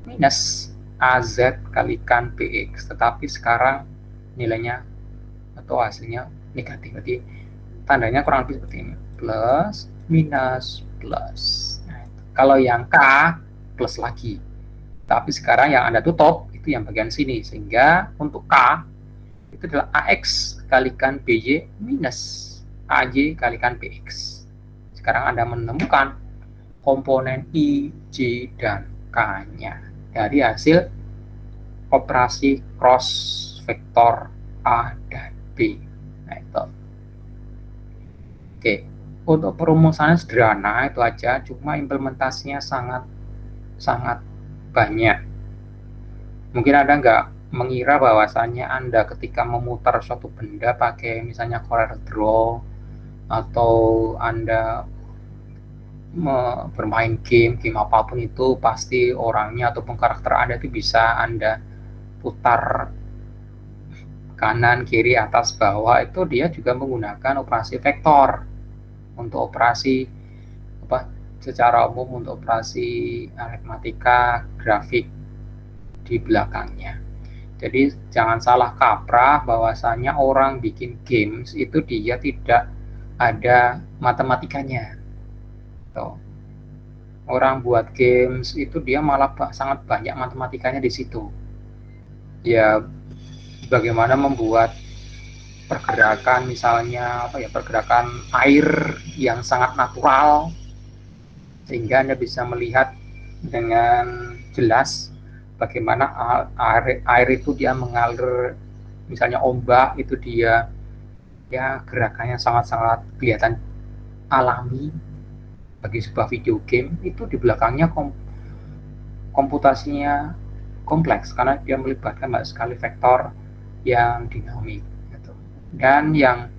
minus AZ kalikan BX, tetapi sekarang nilainya atau hasilnya negatif, berarti tandanya kurang lebih seperti ini, plus minus plus. Nah, kalau yang K plus lagi, tapi sekarang yang Anda tutup itu yang bagian sini, sehingga untuk K itu adalah AX kalikan BY minus AY kalikan BX. Sekarang Anda menemukan komponen I, J, dan K-nya dari hasil operasi cross vektor A dan B. Nah, itu. Oke, untuk perumusannya sederhana itu aja, cuma implementasinya sangat banyak. Mungkin Anda nggak mengira bahwasannya Anda ketika memutar suatu benda pakai misalnya Corel Draw, atau Anda bermain game apapun itu, pasti orangnya ataupun karakter Anda itu bisa Anda putar kanan, kiri, atas, bawah, itu dia juga menggunakan operasi vektor untuk operasi secara umum, untuk operasi aritmatika grafik di belakangnya. Jadi jangan salah kaprah bahwasanya orang bikin games itu dia tidak ada matematikanya. Orang buat games itu dia malah sangat banyak matematikanya di situ. Ya, bagaimana membuat pergerakan misalnya pergerakan air yang sangat natural, sehingga Anda bisa melihat dengan jelas bagaimana air itu dia mengalir, misalnya ombak itu dia ya gerakannya sangat-sangat kelihatan alami. Bagi sebuah video game itu di belakangnya komputasinya kompleks karena dia melibatkan banyak sekali vektor yang dinamik gitu. Dan yang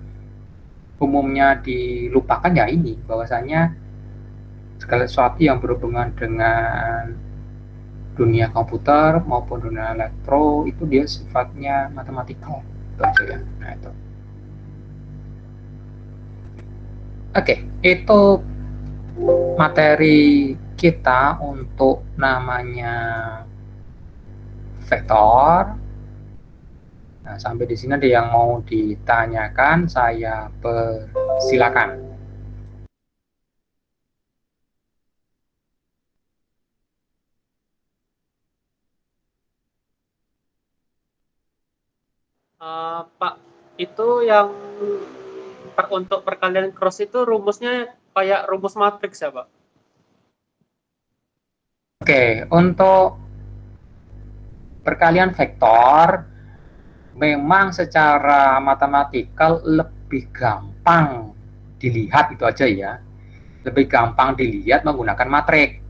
umumnya dilupakan ya ini, bahwasanya segala sesuatu yang berhubungan dengan dunia komputer maupun dunia elektro itu dia sifatnya matematikal, itu aja ya. Nah, itu. Oke, itu materi kita untuk namanya vektor. Nah, sampai di sini ada yang mau ditanyakan, saya persilakan. Pak, itu yang untuk perkalian cross itu rumusnya kayak rumus matriks ya, Pak? Oke, untuk perkalian vektor memang secara matematikal lebih gampang dilihat, itu aja ya. Lebih gampang dilihat menggunakan matriks.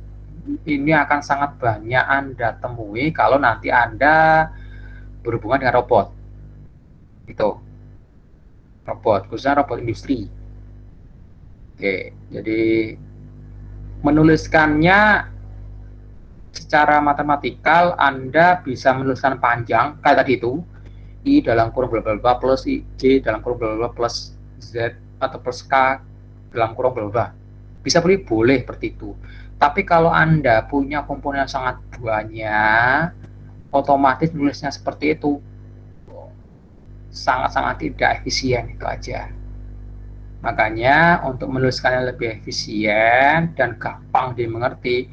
Ini akan sangat banyak Anda temui kalau nanti Anda berhubungan dengan robot. Itu robot, khususnya robot industri. Oke, jadi menuliskannya secara matematikal Anda bisa menuliskan panjang kayak tadi itu, I dalam kurung bla bla bla plus I, J dalam kurung bla bla plus Z atau plus K dalam kurung bla bla. Bisa boleh seperti itu. Tapi kalau Anda punya komponen yang sangat banyak, otomatis nulisnya seperti itu sangat-sangat tidak efisien, itu aja. Makanya untuk menuliskannya lebih efisien dan gampang dimengerti,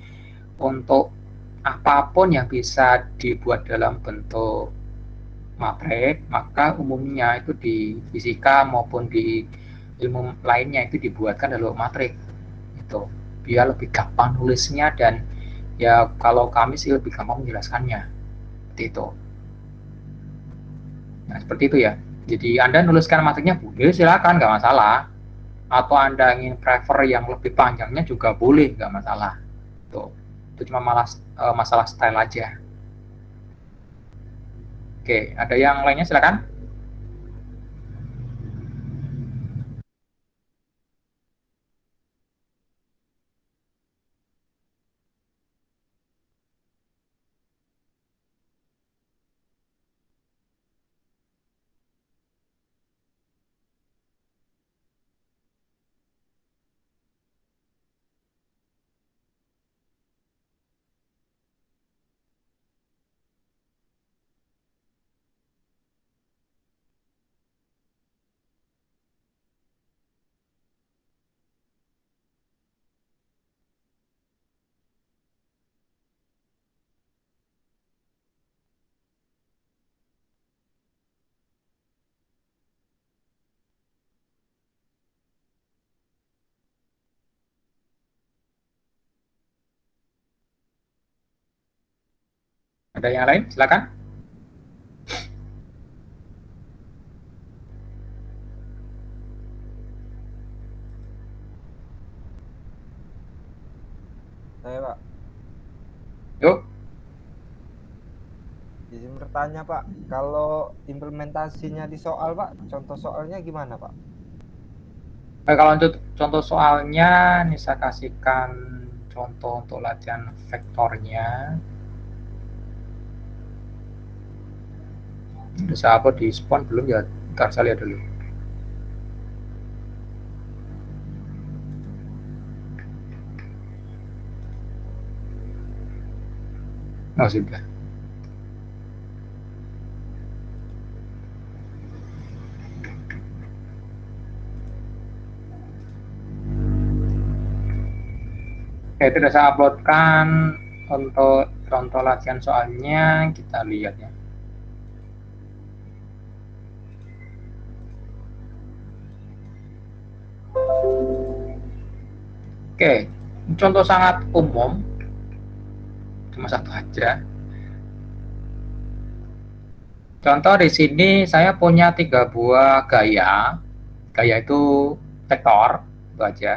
untuk apapun yang bisa dibuat dalam bentuk matriks, maka umumnya itu di fisika maupun di ilmu lainnya itu dibuatkan dalam matriks. Itu biar lebih gampang nulisnya, dan ya kalau kami sih lebih gampang menjelaskannya seperti itu. Nah, seperti itu ya. Jadi Anda nuliskan matriknya boleh, silakan, nggak masalah. Atau Anda ingin prefer yang lebih panjangnya juga boleh, nggak masalah. Tuh, itu cuma masalah style aja. Oke, ada yang lainnya silakan. Ada yang lain? Silakan. Saya Pak, Yuk. izin bertanya Pak, kalau implementasinya di soal Pak, contoh soalnya gimana Pak? Kalau untuk contoh soalnya, ini saya kasihkan contoh untuk latihan vektornya. Udah saya upload di Spawn belum ya? Ntar saya lihat dulu. Oh, sudah. Oke, itu sudah saya uploadkan untuk contoh latihan soalnya. Kita lihat ya. Oke, contoh sangat umum, cuma satu aja. Contoh di sini saya punya 3 buah gaya. Gaya itu vektor, itu aja.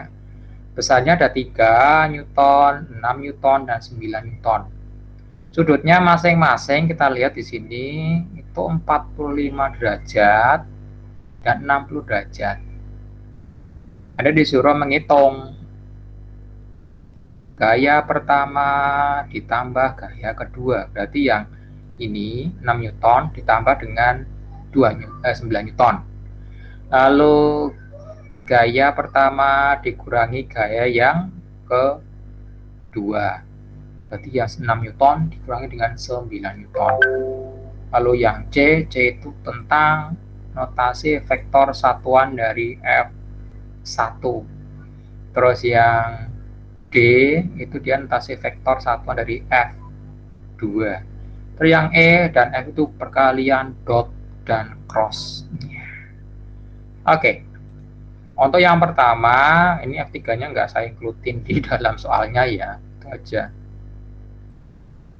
Besarnya ada 3 Newton, 6 Newton, dan 9 Newton. Sudutnya masing-masing kita lihat di sini itu 45 derajat dan 60 derajat. Anda disuruh menghitung gaya pertama ditambah gaya kedua. Berarti yang ini 6 Newton ditambah dengan 9 Newton. Lalu gaya pertama dikurangi gaya yang kedua. Berarti yang 6 Newton dikurangi dengan 9 Newton. Lalu yang C itu tentang notasi vektor satuan dari F1. Terus yang D itu dia notasi vektor satuan dari F2. Terus yang E dan F itu perkalian dot dan cross. Oke. Untuk yang pertama, ini F3-nya nggak saya include di dalam soalnya ya. Itu aja.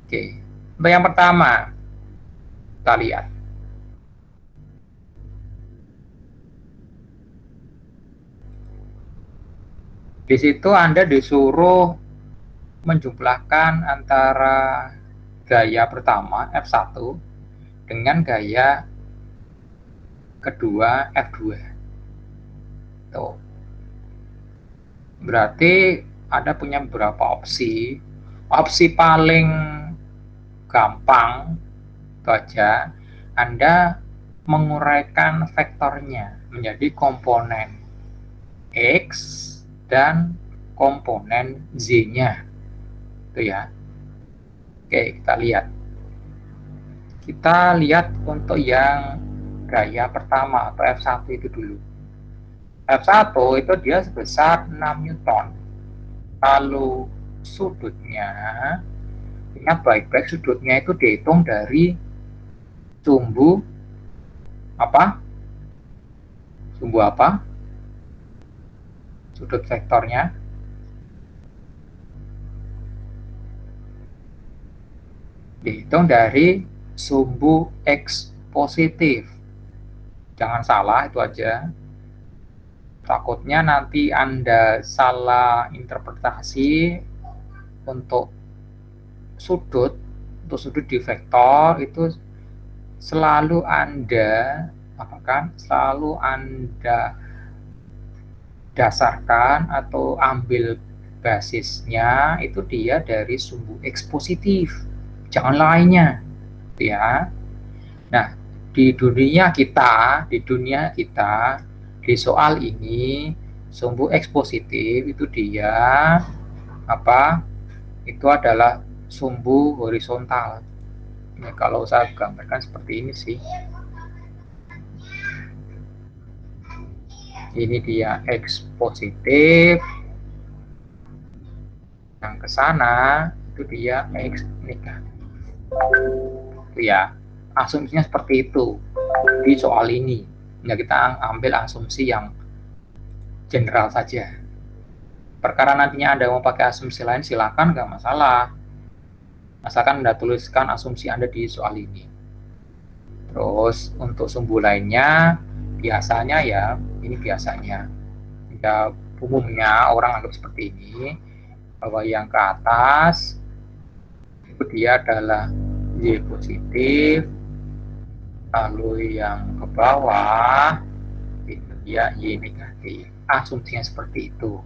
Oke. Untuk yang pertama, kita lihat. Di situ Anda disuruh menjumlahkan antara gaya pertama F1 dengan gaya kedua F2. Tuh. Berarti Anda punya beberapa opsi. Opsi paling gampang itu aja, Anda menguraikan vektornya menjadi komponen X dan komponen Z-nya. Itu ya. Oke, kita lihat. Kita lihat untuk yang gaya pertama atau F1 itu dulu. F1 itu dia sebesar 6 Newton. Lalu sudutnya, ingat baik-baik, sudutnya itu dihitung dari sumbu apa? Sumbu apa? Sudut vektornya. Dihitung dari sumbu X positif. Jangan salah, itu aja. Takutnya nanti Anda salah interpretasi untuk sudut di vektor itu selalu Anda selalu Anda dasarkan atau ambil basisnya itu dia dari sumbu X positif, jangan lainnya, ya. Nah, di dunia kita di soal ini sumbu X positif itu dia itu adalah sumbu horizontal. Nah, kalau saya gambarkan seperti ini sih. Ini dia X positif. Yang ke sana itu dia X negatif. Ya, asumsinya seperti itu di soal ini. Nah, kita ambil asumsi yang general saja. Perkara nantinya Anda mau pakai asumsi lain silakan, nggak masalah. Asalkan Anda tuliskan asumsi Anda di soal ini. Terus untuk sumbu lainnya biasanya ya umumnya orang anggap seperti ini, bahwa yang ke atas itu dia adalah Y positif, lalu yang ke bawah itu dia Y negatif. Asumsinya seperti itu.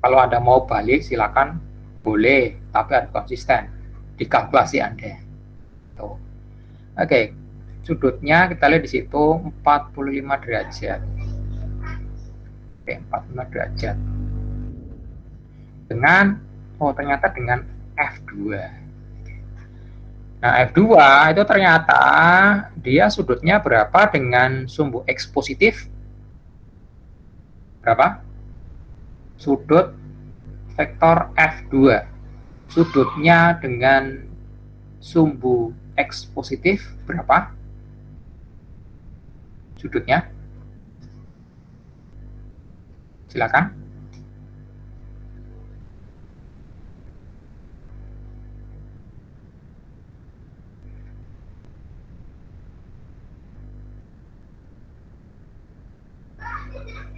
Kalau Anda mau balik silakan, boleh, tapi harus konsisten di kalkulasi Anda. Tuh. Oke, sudutnya kita lihat di situ 45 derajat. Oke, 45 derajat. Ternyata dengan F2. Nah, F2 itu ternyata dia sudutnya berapa dengan sumbu X positif? Berapa? Sudut vektor F2. Sudutnya dengan sumbu X positif berapa? Sudutnya? Silakan.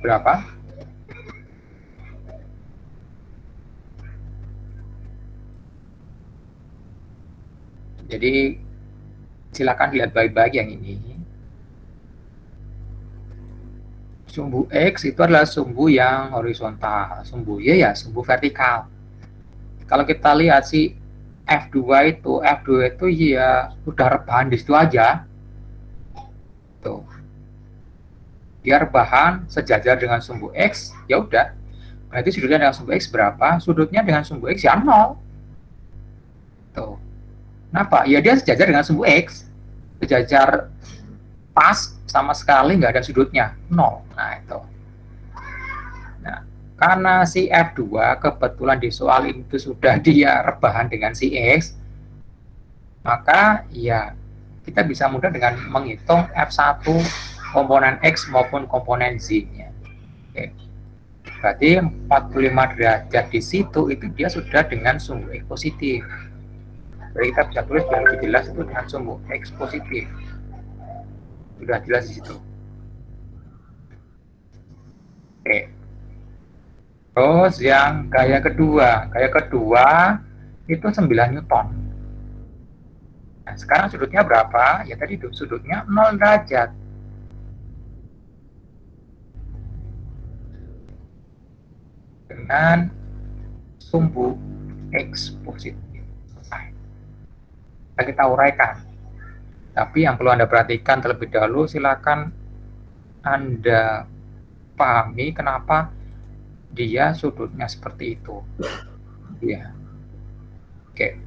Berapa? Jadi silakan lihat baik-baik yang ini. Sumbu X itu adalah sumbu yang horizontal, sumbu Y ya sumbu vertikal. Kalau kita lihat si F2 itu ya udah rebahan di situ aja. Tuh. Dia rebahan sejajar dengan sumbu X, ya udah. Berarti sudutnya dengan sumbu X berapa? Sudutnya dengan sumbu X ya 0. Tuh. Kenapa? Ya dia sejajar dengan sumbu X. Sejajar pas, sama sekali nggak ada sudutnya, 0. Nah, itu. Nah, karena si F2 kebetulan di soal itu sudah dia rebahan dengan si X, maka ya kita bisa mudah dengan menghitung F1 komponen X maupun komponen Z-nya. Oke. Berarti 45 derajat di situ itu dia sudah dengan sumbu X positif. Jadi kita bisa tulis biar lebih jelas itu dengan sumbu X positif. Sudah jelas di situ. Oke. Terus yang gaya kedua itu 9 Newton. Nah, sekarang sudutnya berapa? Ya tadi sudutnya 0 derajat. Dengan sumbu X positif. Selesai. Kita uraikan. Tapi yang perlu Anda perhatikan terlebih dahulu, silakan Anda pahami kenapa dia sudutnya seperti itu. Ya. Oke.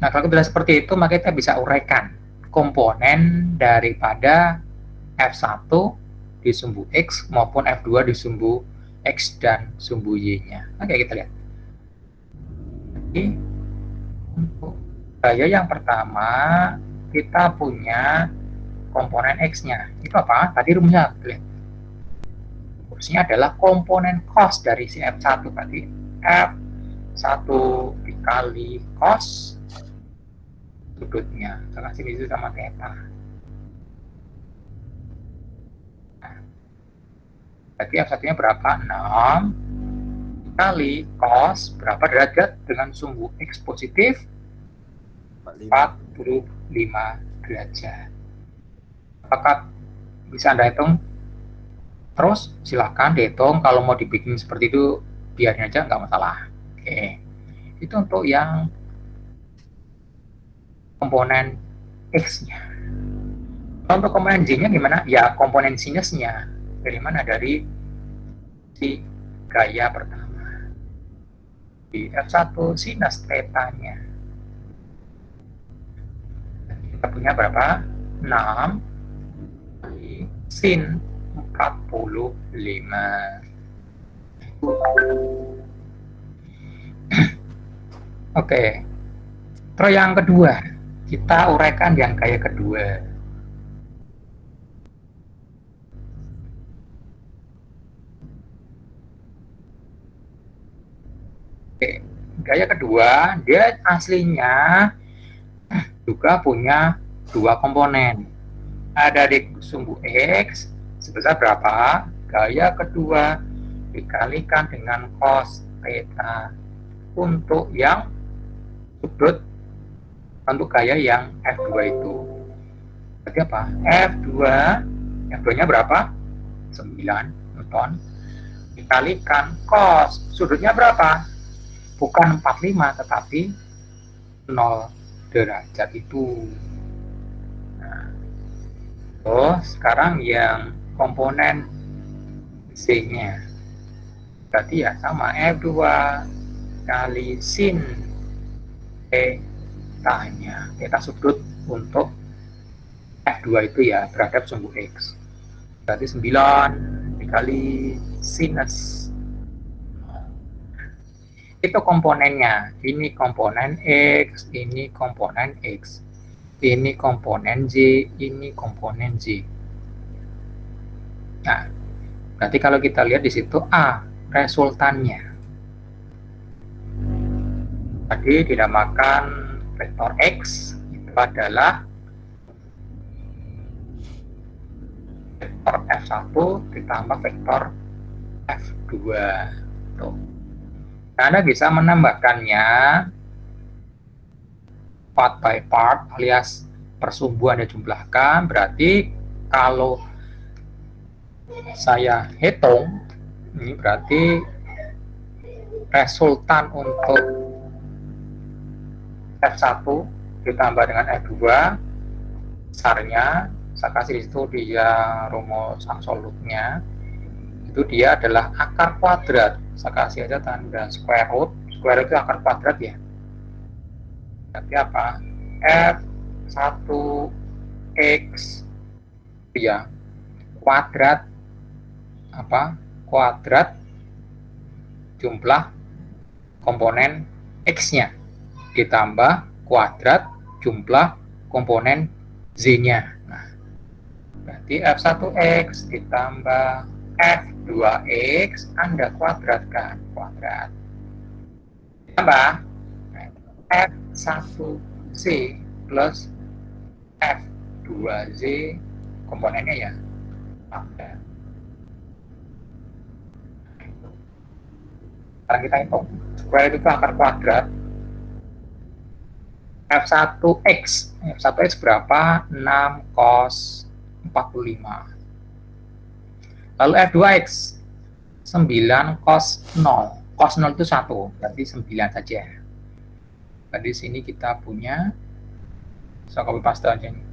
Nah, kalau kita seperti itu, maka kita bisa uraikan komponen daripada F1 di sumbu X maupun F2 di sumbu X dan sumbu Y-nya. Oke, kita lihat. Jadi, untuk gaya yang pertama, kita punya komponen X-nya. Itu apa? Tadi rumusnya, lihat. Rumusnya adalah komponen cos dari si F1 tadi. F1 dikali cos sudutnya. Saya kasih di situ sama theta. Berarti F1-nya berapa? 6 kali cos berapa derajat dengan sumbu X positif 45 derajat. Apakah bisa Anda hitung? Terus silahkan dihitung. Kalau mau dibikin seperti itu biarin aja, nggak masalah. Oke, itu untuk yang komponen X-nya. Untuk komponen Z-nya gimana? Ya komponen sinusnya. Dari mana? Dari si gaya pertama. Di F1 sinus θ-nya. Kita punya berapa? 6 kali sin 45. Oke. Terus yang kedua, kita uraikan yang gaya kedua. Oke. Gaya kedua, dia aslinya juga punya dua komponen. Ada di sumbu X sebesar berapa? Gaya kedua dikalikan dengan cos theta untuk yang sudut untuk gaya yang F2 itu. Berarti apa? F2-nya berapa? 9 Newton dikalikan cos sudutnya berapa? Bukan 45 tetapi 0 derajat itu. Nah, sekarang yang komponen Z-nya berarti ya sama F2 kali sin θ-nya, θ sudut untuk F2 itu ya terhadap sumbu X. Berarti 9 dikali sinus. Itu komponennya. Ini komponen X, ini komponen X. Ini komponen Z, ini komponen Z. Nah, berarti kalau kita lihat di situ A, resultannya. Tadi dinamakan vektor X, itu adalah vektor F1 ditambah vektor F2. Tuh. Anda bisa menambahkannya part by part alias persumbu Anda jumlahkan. Berarti kalau saya hitung, ini berarti resultan untuk F1 ditambah dengan F2 besarnya, saya kasih di situ dia rumus absolutnya, itu dia adalah akar kuadrat. Saya kasih aja tanda square root. Square root itu akar kuadrat ya. Berarti apa? F1x ya kuadrat apa? Kuadrat jumlah komponen x-nya ditambah kuadrat jumlah komponen z-nya. Nah, berarti F1x ditambah F2x Anda kuadratkan, kuadrat ditambah F1z plus F2z komponennya ya ada. Sekarang kita hitung square itu akar kuadrat F1x. F1x berapa? 6 cos 45. Lalu F2x 9 cos 0. Cos 0 itu 1, berarti 9 saja. Di sini kita punya, saya copy paste aja nih.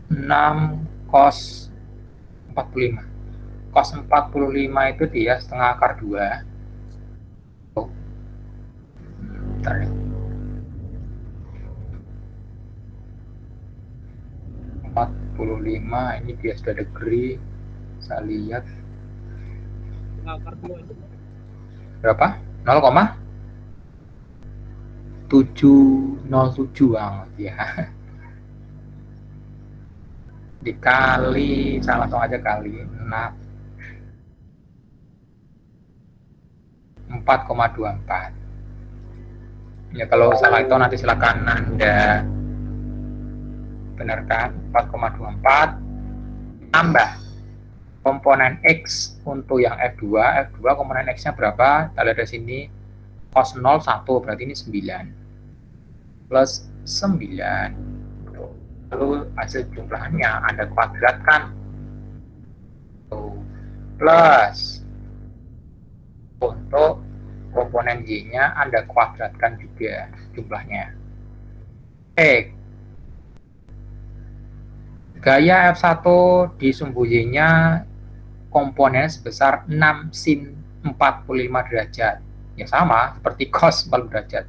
6 cos 45. Cos 45 itu dia setengah akar 2. Bentar ya. 45 ini dia sudah degree. Saya lihat Akar 2 itu berapa? 0,707 banget ya. Dikali, saya langsung aja kali 4,24. Ya kalau salah itu nanti silakan Anda benarkan. 4,24 tambah komponen X untuk yang F2. F2 komponen X-nya berapa? Kita lihat dari sini cos 0 1, berarti ini 9. plus 9. Lalu hasil jumlahnya Anda kuadratkan. Plus untuk komponen Y-nya Anda kuadratkan juga jumlahnya. Gaya F1 di sumbu Y-nya komponen sebesar 6 sin 45 derajat. Ya sama seperti cos 40 derajat.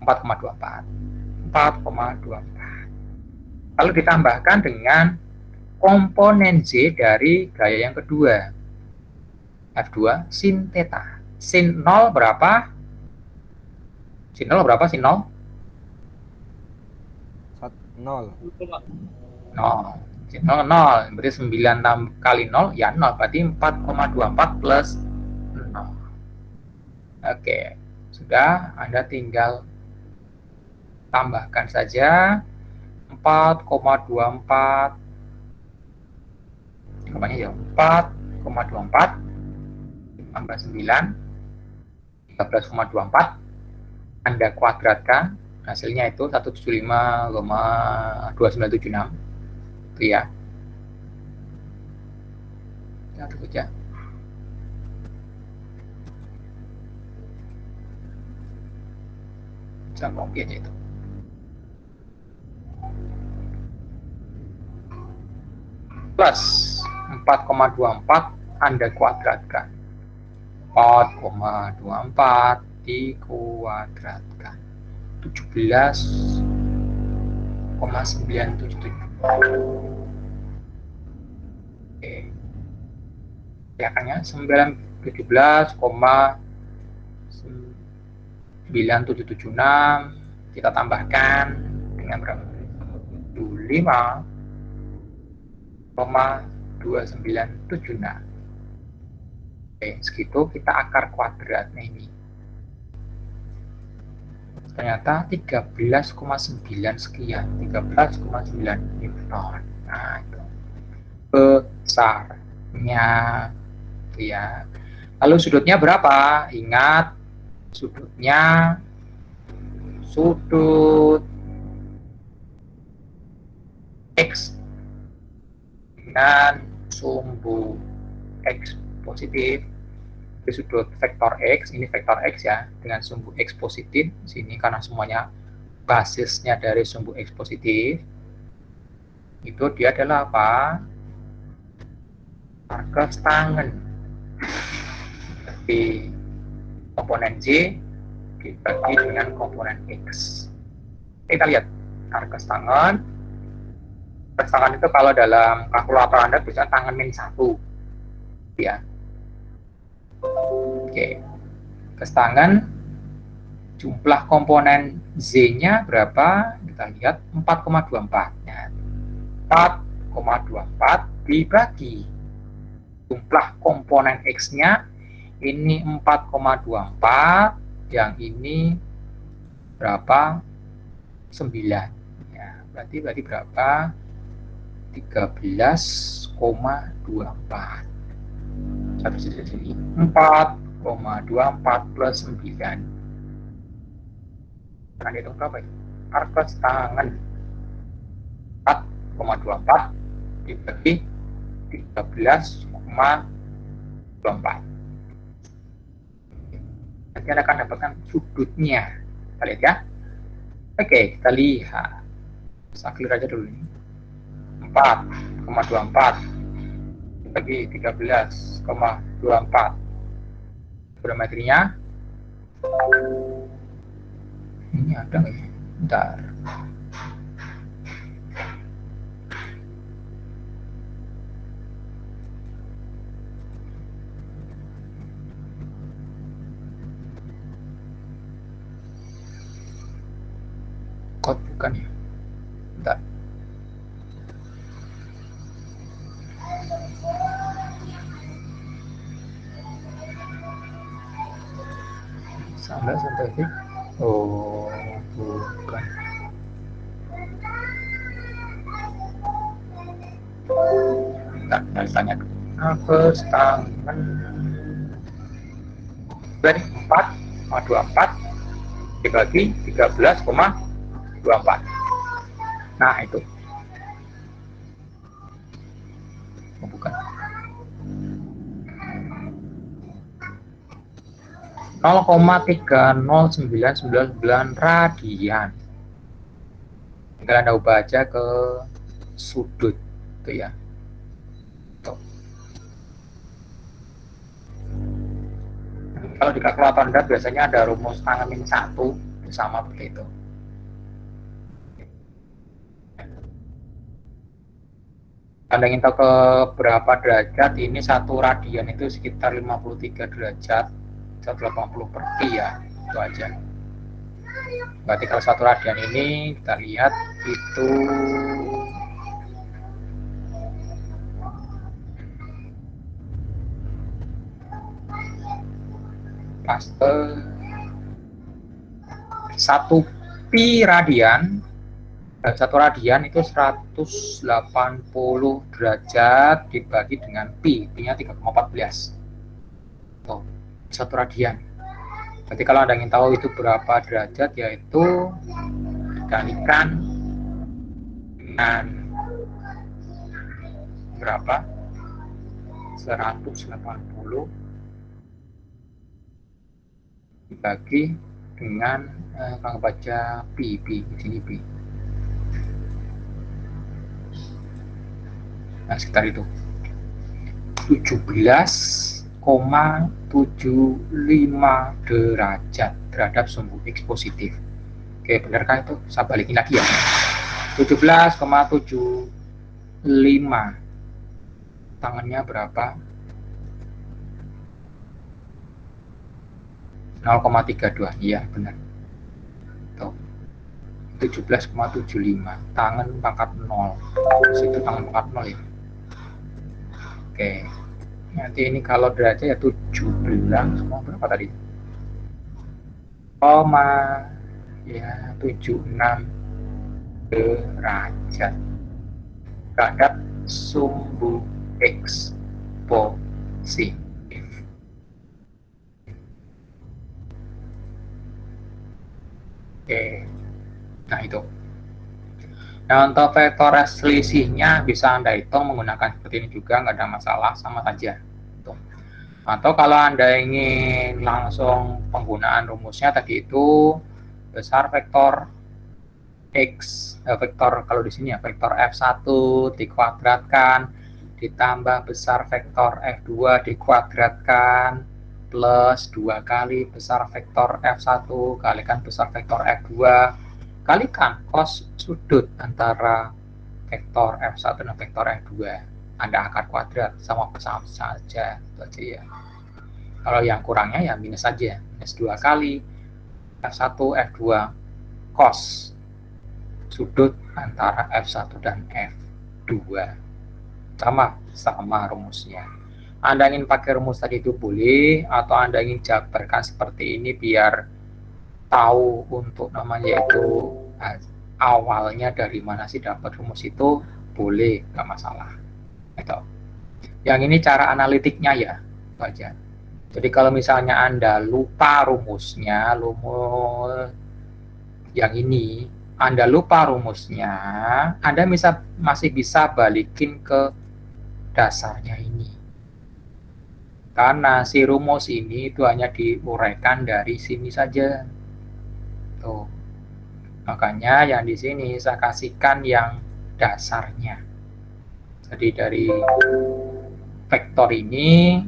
4,24. Lalu ditambahkan dengan komponen Z dari gaya yang kedua. F2 sin theta. Sin 0 berapa? Sin 0 berapa? Sin 0? 0. 0. Sin 0, 0. Berarti 9 kali 0, ya 0. Berarti 4,24 plus 0. Oke. Sudah, Anda tinggal tambahkan saja 4,24 kemana ya? 4,24 tambah 9 13,24 Anda kuadratkan, hasilnya itu 175,2976 itu ya. Satu saja. Saya copy aja itu. Plus 4,24 Anda kuadratkan. 4,24 dikuadratkan 17,977. Oke. Kelihatannya 17,9776 kita tambahkan dengan berapa? 25,2976. Oke, segitu kita akar kuadratnya ini. Ternyata 13,9 sekian, 13,9 Newton. Nah, itu besarnya, itu ya. Lalu sudutnya berapa? Ingat, sudutnya sudut X dengan sumbu X positif, di sudut vektor X, ini vektor X ya, dengan sumbu X positif, sini karena semuanya basisnya dari sumbu X positif, itu dia adalah apa? Arcus tangen. Jadi komponen Z dibagi dengan komponen X. Kita lihat arcus tangen. Arcus tangen itu kalau dalam kalkulator Anda bisa tangen min 1 ya. Oke, kestangan jumlah komponen Z-nya berapa? Kita lihat 4,24. Ya. 4,24 dibagi jumlah komponen X-nya ini 4,24, yang ini berapa? 9. Ya, berarti berapa? 13,24. Satu sini 4,24 plus 9. Akan dihitung berapa ya? Arcus tangan 4,24 dibagi 13,24. Nanti Anda akan dapatkan sudutnya. Kita lihat ya. Oke, kita lihat. Saya clear aja dulu ini. 4,24 bagi 13,24. Geometrinya ini ada nggak ya? Bentar. Kod bukan ya? Bentar. Sampai saintifik. Oh, bukan. Bentar, tanya dulu. Arcus tangan berarti 4,24 dibagi 13,24. 24. Nah, itu. Oh, bukan. 0,3099 radian. Tinggal Anda ubah aja ke sudut, itu ya. Tuh. Kalau di kalkulator Anda biasanya ada rumus tangan min 1 sama seperti itu. Anda ingin tahu ke berapa derajat, ini 1 radian itu sekitar 53 derajat 180 per pi ya, itu aja. Berarti kalau 1 radian ini kita lihat itu paste 1 pi radian, dan 1 radian itu 180 derajat dibagi dengan pi, pi-nya 3,14. Tuh, 1 radian. Berarti kalau Anda ingin tahu itu berapa derajat, yaitu dikalikan dengan berapa? 180 dibagi dengan kalau baca pi di sini pi. Nah, sekitar itu 17,75 derajat terhadap sumbu X positif. Oke, benarkah itu? Saya balikin lagi ya. 17,75. Tangannya berapa? 0,32. Iya, benar. Tuh. 17,75. Tangan pangkat 0. Di situ tangan pangkat 0 ya. Oke. Nanti ini kalau derajat ya 17, berapa tadi? 76 derajat terhadap sumbu X positif. Oke, nah itu. Nah, untuk vektor selisihnya bisa Anda hitung menggunakan seperti ini juga, nggak ada masalah, sama saja. Tuh. Atau kalau Anda ingin langsung penggunaan rumusnya tadi itu, besar vektor X, vektor kalau di sini ya, vektor F1 dikuadratkan, ditambah besar vektor F2 dikuadratkan, plus 2 kali besar vektor F1 kalikan besar vektor F2 kalikan cos sudut antara vektor F1 dan vektor F2. Anda akar kuadrat sama saja, itu aja ya. Kalau yang kurangnya ya minus saja, minus 2 kali F1 F2 cos sudut antara F1 dan F2. Sama rumusnya. Anda ingin pakai rumus tadi itu boleh, atau Anda ingin jabarkan seperti ini biar tahu untuk namanya itu awalnya dari mana sih dapat rumus itu, boleh, nggak masalah. Gitu. Yang ini cara analitiknya ya, aja. Jadi kalau misalnya Anda lupa rumusnya, yang ini, Anda lupa rumusnya, Anda masih bisa balikin ke dasarnya ini. Karena si rumus ini itu hanya diuraikan dari sini saja. Tuh. Makanya yang di sini saya kasihkan yang dasarnya. Jadi dari vektor ini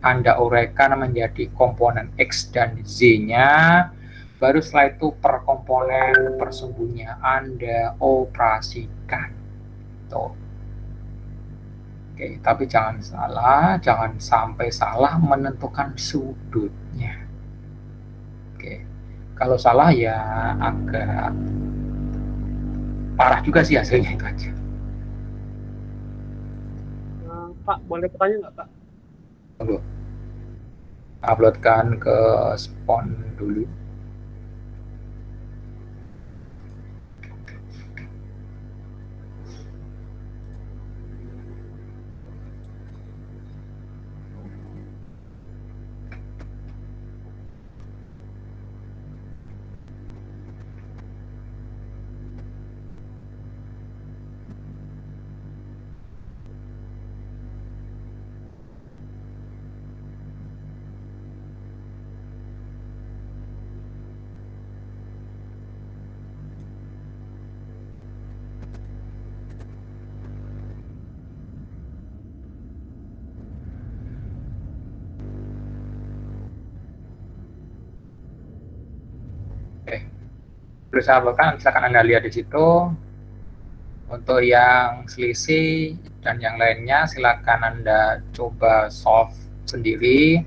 Anda uraikan menjadi komponen X dan Z-nya, baru setelah itu per komponen persumbunya Anda operasikan. Tuh. Oke, tapi jangan sampai salah menentukan sudutnya. Oke, kalau salah ya agak parah juga sih hasilnya, itu aja. Pak, boleh bertanya nggak, Pak? Tunggu. Uploadkan ke Spon dulu. berusaha bahkan silakan Anda lihat di situ. Untuk yang selisih dan yang lainnya silakan Anda coba solve sendiri.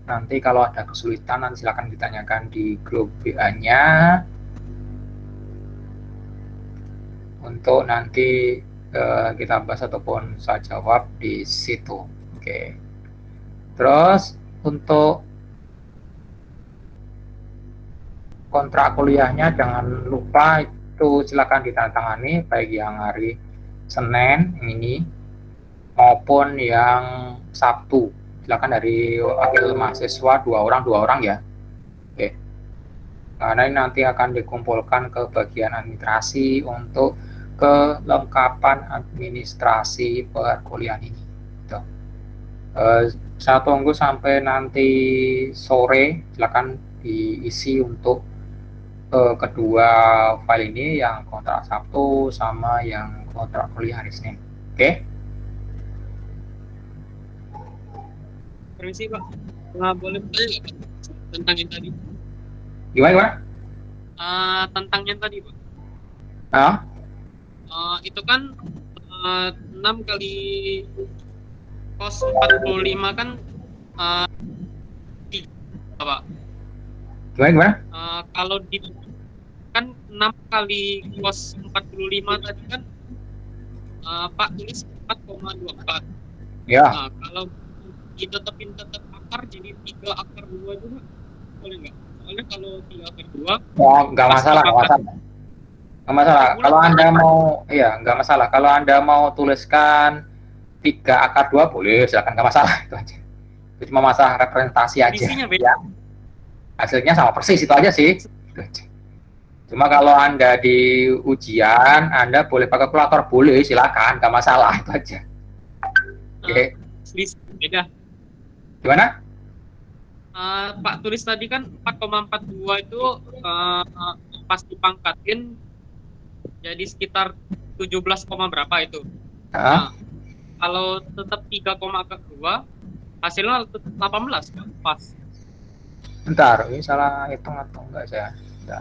Nanti kalau ada kesulitan nanti silakan ditanyakan di grup WA-nya. Untuk nanti kita bahas ataupun saya jawab di situ. Oke. Terus untuk kontrak kuliahnya jangan lupa itu silakan ditandatangani baik yang hari Senin ini maupun yang Sabtu. Silakan dari wakil mahasiswa dua orang ya. Oke. Karena ini nanti akan dikumpulkan ke bagian administrasi untuk kelengkapan administrasi perkuliahan ini. Gitu. Saya tunggu sampai nanti sore, silakan diisi untuk kedua file ini, yang kontrak Sabtu sama yang kontrak kuliah hari Senin. Oke? Permisi Pak, nggak boleh bertanya nggak, Pak? Tentang yang tadi. Gimana? Tentang yang tadi Pak. Itu kan 6 kali kos 45 kan 3 Pak. Gimana? Kalau di kan 6 kali kos 45 tadi kan Pak tulis 4,24. Ya. Nah, kalau ditetepin tetap akar jadi 3 akar 2 juga boleh nggak? Soalnya kalau 3 akar 2 Nggak masalah, nggak masalah. Nggak masalah. Kalau Anda mau, iya, nggak masalah. Kalau Anda mau tuliskan 3 akar 2 boleh, silakan, nggak masalah, itu aja. Itu cuma masalah representasi aja. isinya beda. Ya. Hasilnya sama persis, itu aja sih. Itu aja. Cuma kalau Anda di ujian, Anda boleh pakai kalkulator, boleh, silakan, nggak masalah, itu aja. Oke. Beda. Gimana? Pak tulis tadi kan 4,42 itu pas dipangkatin jadi sekitar 17, berapa itu. Nah, kalau tetap 3,2 hasilnya tetap 18 kan? Pas. Bentar, ini salah hitung atau enggak saya? Bentar.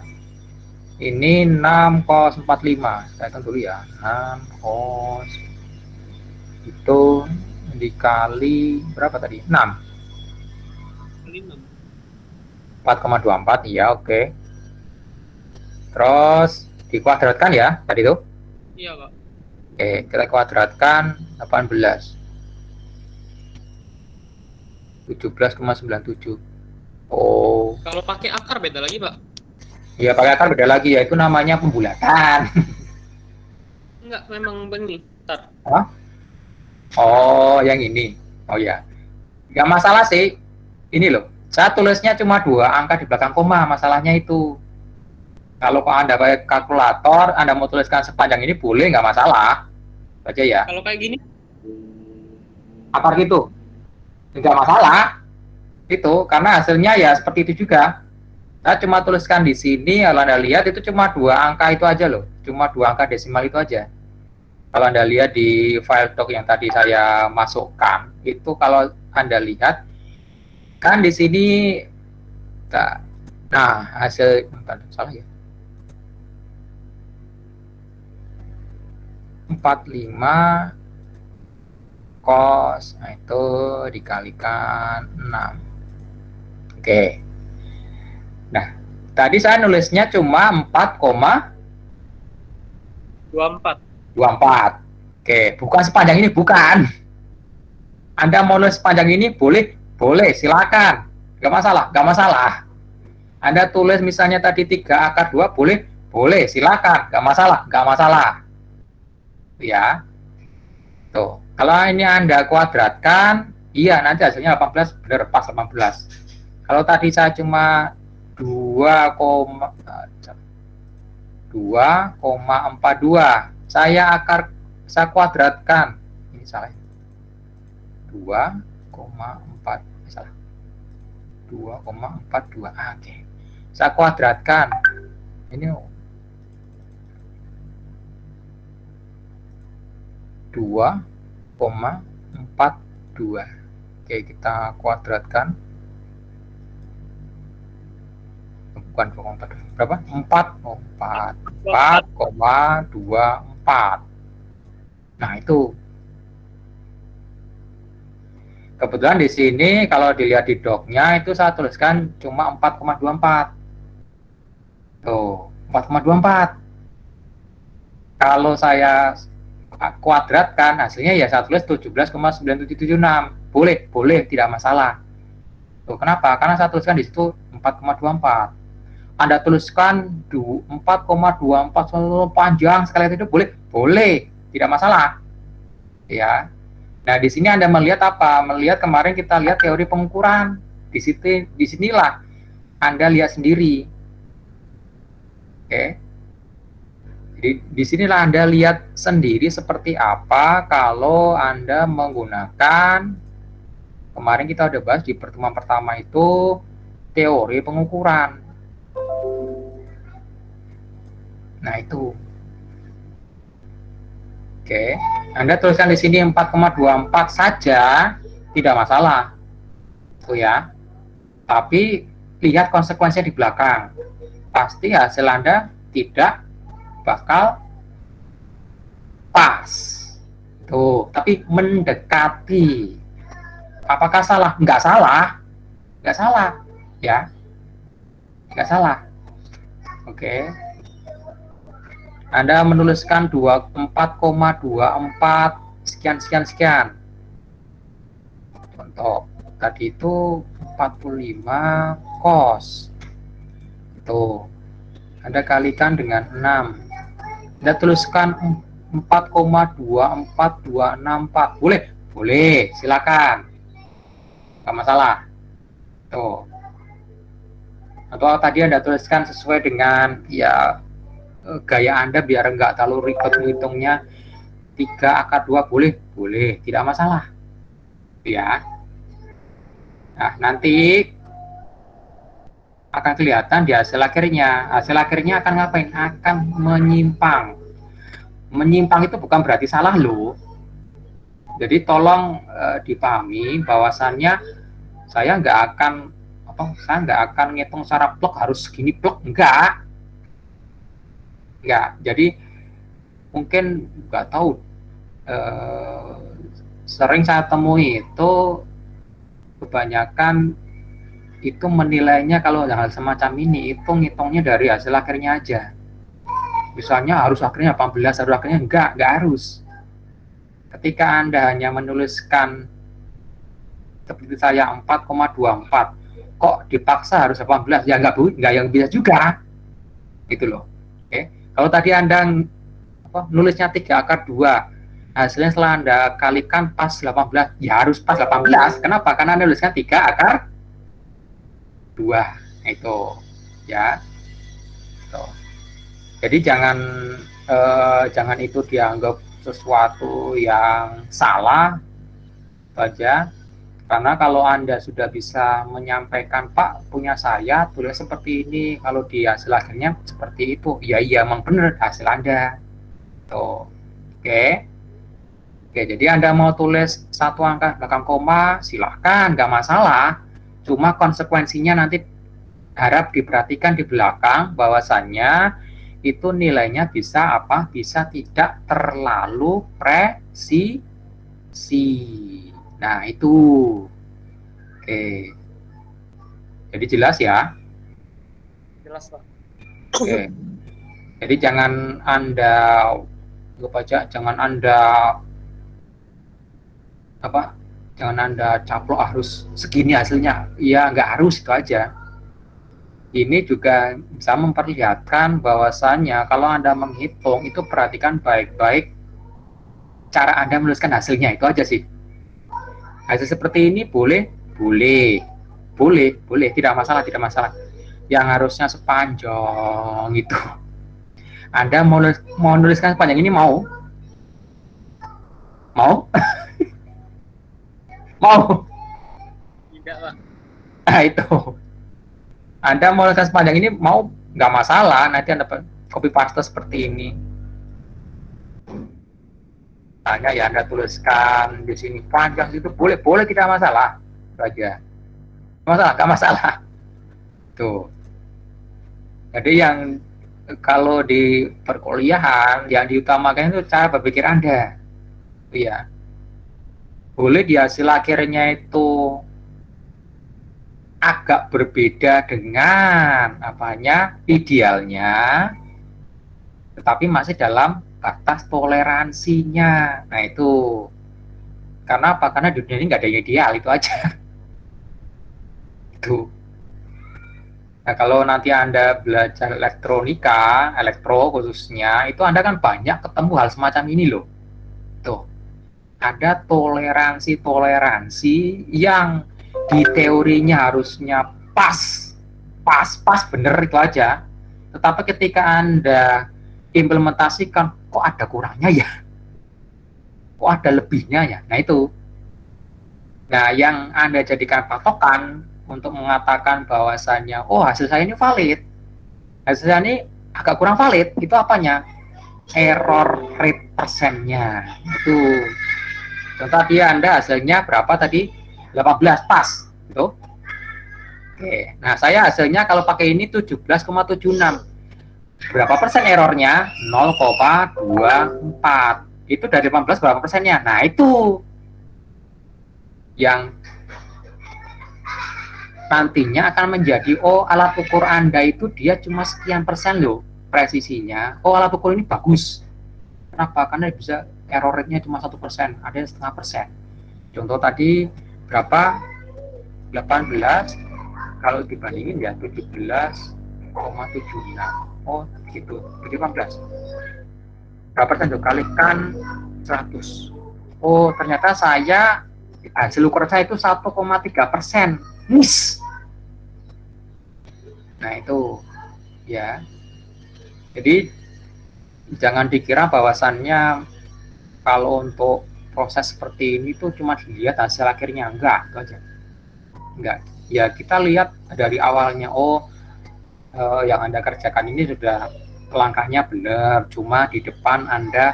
Ini 6 cos 45. Saya hitung dulu ya. 6 cos itu dikali berapa tadi? 6. 4,24, iya, oke. Terus dikuadratkan ya tadi itu? Iya, Pak. Oke, kita kuadratkan 18. 17,97. Oh. Kalau pakai akar beda lagi, Pak? Iya, pakai akar beda lagi ya. Itu namanya pembulatan. Enggak, memang benih. Bentar. Hah? Oh, yang ini. Oh ya. Nggak masalah sih. Ini loh. Saya tulisnya cuma 2 angka di belakang koma. Masalahnya itu. Kalau Anda pakai kalkulator, Anda mau tuliskan sepanjang ini boleh, nggak masalah. Baca ya. Kalau kayak gini? Akar gitu. Nggak masalah. Itu karena hasilnya ya seperti itu juga. Saya cuma tuliskan di sini, kalau Anda lihat itu cuma 2 angka itu aja loh. Cuma 2 angka desimal itu aja. Kalau Anda lihat di file doc yang tadi saya masukkan, itu kalau Anda lihat kan di sini, nah hasil, bentar, salah ya, 45 cos, nah itu dikalikan 6. Oke. Nah, tadi saya nulisnya cuma 4,24. Oke, bukan sepanjang ini, bukan. Anda mau nulis sepanjang ini boleh, silakan. Nggak masalah. Anda tulis misalnya tadi 3 akar 2 boleh, silakan. Nggak masalah. Ya. Tuh, kalau ini Anda kuadratkan, iya nanti hasilnya 18, benar pas 18. Kalau tadi saya cuma 2,42, saya kuadratkan. Ini salah. 2,4, salah. 2,42. Oke. Saya kuadratkan. Ini 2,42. Oke, kita kuadratkan. bukan 2,4, berapa? 4,24. Nah, itu. Kebetulan di sini kalau dilihat di doc-nya itu saya tuliskan cuma 4,24. Tuh, 4,24. Kalau saya kuadratkan hasilnya ya saya tulis 17,9776. Boleh, tidak masalah. Tuh, kenapa? Karena saya tuliskan di situ 4,24. Anda tuliskan 4,24 panjang sekali itu boleh, tidak masalah. Ya. Nah, di sini Anda melihat apa? Melihat kemarin kita lihat teori pengukuran. Di sinilah Anda lihat sendiri. Oke. Jadi di sinilah Anda lihat sendiri seperti apa kalau Anda menggunakan, kemarin kita udah bahas di pertemuan pertama itu teori pengukuran. Nah, itu. Oke, Anda tuliskan di sini 4,24 saja, tidak masalah. Tuh ya. Tapi lihat konsekuensinya di belakang. Pasti hasil Anda tidak bakal pas. Tuh, tapi mendekati. Apakah salah? Enggak salah. Enggak salah, ya. Enggak salah. Oke. Anda menuliskan 4,24 sekian. Contoh, tadi itu 45 cos. Tuh. Anda kalikan dengan 6. Anda tuliskan 4,24264. Boleh, silakan. Nggak masalah. Tuh. Atau tadi Anda tuliskan sesuai dengan ya gaya Anda biar nggak terlalu ribet menghitungnya. 3/2 boleh, tidak masalah. Ya. Nah, nanti akan kelihatan di hasil akhirnya. Hasil akhirnya akan ngapain? Akan menyimpang. Menyimpang itu bukan berarti salah loh. Jadi tolong dipahami bahwasannya saya nggak akan ngitung secara plek harus segini plek, enggak. Jadi mungkin nggak tahu, sering saya temui itu kebanyakan itu menilainya kalau hal semacam ini itu ngitungnya dari hasil akhirnya aja. Misalnya harus akhirnya 18, harus akhirnya enggak harus. Ketika Anda hanya menuliskan seperti saya 4,24, kok dipaksa harus 18? Ya enggak yang bisa juga. Gitu loh. Oke. Kalau tadi Anda nulisnya 3/2, hasilnya setelah Anda kalikan pas 18, ya harus pas 18. Kenapa? Karena Anda nuliskan 3/2. Itu ya. Tuh. Jadi jangan itu dianggap sesuatu yang salah saja. Karena kalau Anda sudah bisa menyampaikan, Pak, punya saya tulis seperti ini, kalau di hasil akhirnya seperti itu, iya emang benar hasil Anda. Tuh. Oke, jadi Anda mau tulis satu angka belakang koma, silahkan, nggak masalah. Cuma konsekuensinya nanti harap diperhatikan di belakang bahwasannya itu nilainya bisa bisa tidak terlalu presisi. Nah, itu. Oke. Jadi jelas ya? Jelas, Pak. Oke. Jadi jangan Anda caplok harus segini hasilnya. Iya, nggak harus itu aja. Ini juga bisa memperlihatkan bahwasannya kalau Anda menghitung itu perhatikan baik-baik cara Anda menuliskan hasilnya, itu aja sih. Hasil seperti ini boleh, tidak masalah. Yang harusnya sepanjang itu. Anda mau menuliskan sepanjang ini mau? Mau? Tidak, Pak. Nah, itu. Anda mau menuliskan sepanjang ini mau, nggak masalah. Nanti Anda copy paste seperti ini. Tanya ya Anda tuliskan di sini panjang itu boleh tidak masalah. Itu aja. Nggak masalah. Tuh. Jadi yang kalau di perkuliahan yang diutamakan itu cara berpikir Anda. Iya. Boleh di hasil akhirnya itu agak berbeda dengan apanya idealnya, tetapi masih dalam batas toleransinya. Nah itu karena apa? Karena di dunia ini nggak ada yang ideal, itu aja. Itu. Nah kalau nanti Anda belajar elektronika, elektro khususnya, itu Anda kan banyak ketemu hal semacam ini loh. Tuh, ada toleransi yang di teorinya harusnya pas bener itu aja. Tetapi ketika Anda implementasikan, kok ada kurangnya ya? Kok ada lebihnya ya? Nah itu. Nah yang Anda jadikan patokan untuk mengatakan bahwasannya, oh hasil saya ini valid, hasil saya ini agak kurang valid, itu apanya? Error rate persennya. Itu. Contoh dia Anda hasilnya berapa tadi? 18 pas. Gitu. Oke. Nah, saya hasilnya kalau pakai ini 17,76. Berapa persen errornya? 0,24. Itu dari 18 berapa persennya? Nah, itu yang nantinya akan menjadi, oh alat ukur Anda itu dia cuma sekian persen loh presisinya. Oh alat ukur ini bagus. Kenapa? Karena bisa error rate-nya cuma 1%, ada yang 0,5%. Contoh tadi berapa? 18, kalau dibandingin ya 17,76. Oh gitu, 18. Berapa persen tuh? Kalikan 100. Oh ternyata saya hasil ukur saya itu 1,3%. Miss. Nah itu ya. Jadi jangan dikira bahwasannya kalau untuk proses seperti ini tuh cuma dilihat hasil akhirnya, enggak, itu aja. Enggak. Ya kita lihat dari awalnya, oh yang Anda kerjakan ini sudah langkahnya benar, cuma di depan Anda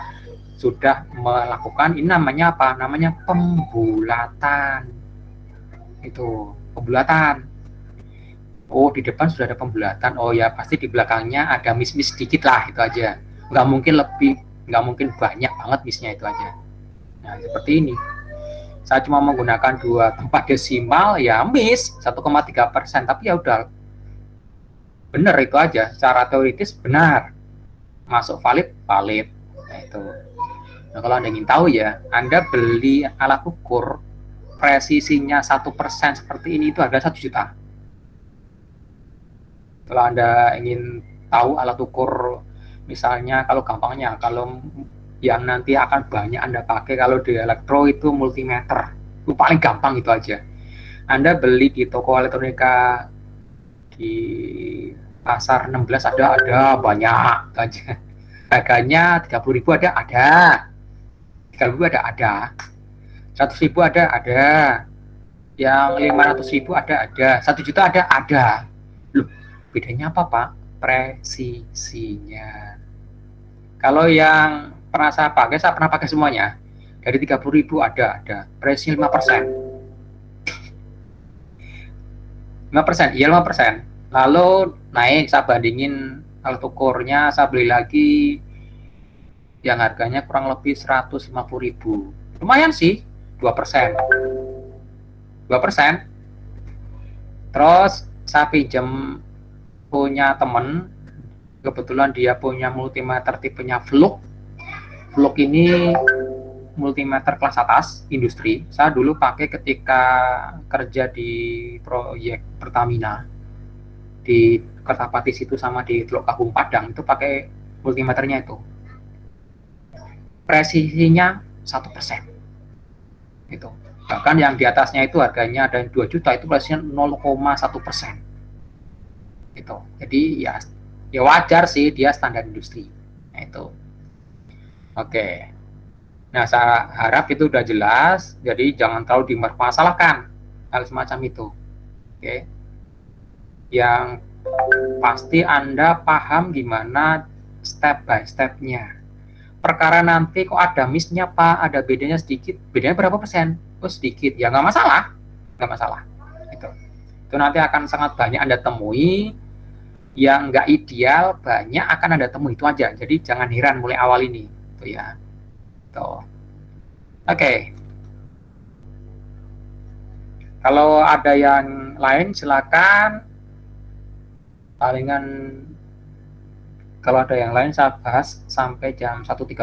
sudah melakukan ini namanya apa? Namanya pembulatan. Itu, pembulatan. Oh, di depan sudah ada pembulatan. Oh ya, pasti di belakangnya ada miss-miss sedikit lah, itu aja. Nggak mungkin lebih, nggak mungkin banyak banget miss-nya, itu aja. Nah, seperti ini. Saya cuma menggunakan 2 tempat desimal, ya miss 1,3%. Tapi ya udah, benar itu aja. Secara teoritis benar. Masuk valid, valid. Nah, itu. Nah, kalau Anda ingin tahu ya, Anda beli alat ukur presisinya 1% seperti ini itu harga 1 juta. Kalau Anda ingin tahu alat ukur, misalnya kalau gampangnya, kalau yang nanti akan banyak Anda pakai kalau di elektro itu multimeter, itu paling gampang itu aja. Anda beli di toko elektronika di pasar 16 ada banyak itu aja. Harganya 30.000 ada. 30.000 ada. 100.000 ada. Yang 500.000 ada. 1 juta ada. Loh, bedanya apa Pak? Presisinya. Kalau yang pernah saya pernah pakai semuanya. Dari 30.000 ada. Presisi 5%. 5%, iya 5%. Lalu naik, saya bandingin alat ukurnya, saya beli lagi yang harganya kurang lebih 150.000. Lumayan sih, 2%. 2%. Terus saya pinjam punya temen, kebetulan dia punya multimeter tipenya Vlug. Vlug ini multimeter kelas atas industri. Saya dulu pakai ketika kerja di proyek Pertamina di Kertapati situ sama di Teluk Kabung Padang, itu pakai multimeternya itu. Presisinya 1%. Itu. Bahkan yang di atasnya itu harganya ada 2 juta, itu presisinya 0,1%. Gitu. Jadi ya wajar sih, dia standar industri. Nah, itu. Oke. Nah, saya harap itu udah jelas, jadi jangan terlalu dipermasalahkan hal semacam itu. Oke. Yang pasti Anda paham gimana step by step-nya. Perkara nanti kok ada miss-nya Pak, ada bedanya sedikit, bedanya berapa persen? Oh sedikit, ya nggak masalah. Itu nanti akan sangat banyak Anda temui yang nggak ideal banyak akan Anda temui, itu aja. Jadi jangan heran mulai awal ini, tuh ya. Tuh. Oke. Kalau ada yang lain silakan. Palingan kalau ada yang lain saya bahas sampai jam 1.30.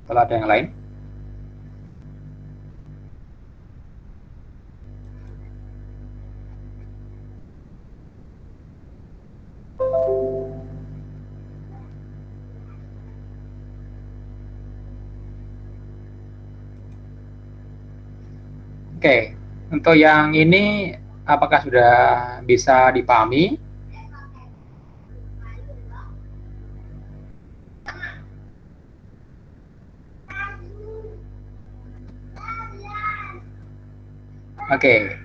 Kalau ada yang lain. Oke, untuk yang ini apakah sudah bisa dipahami? Oke.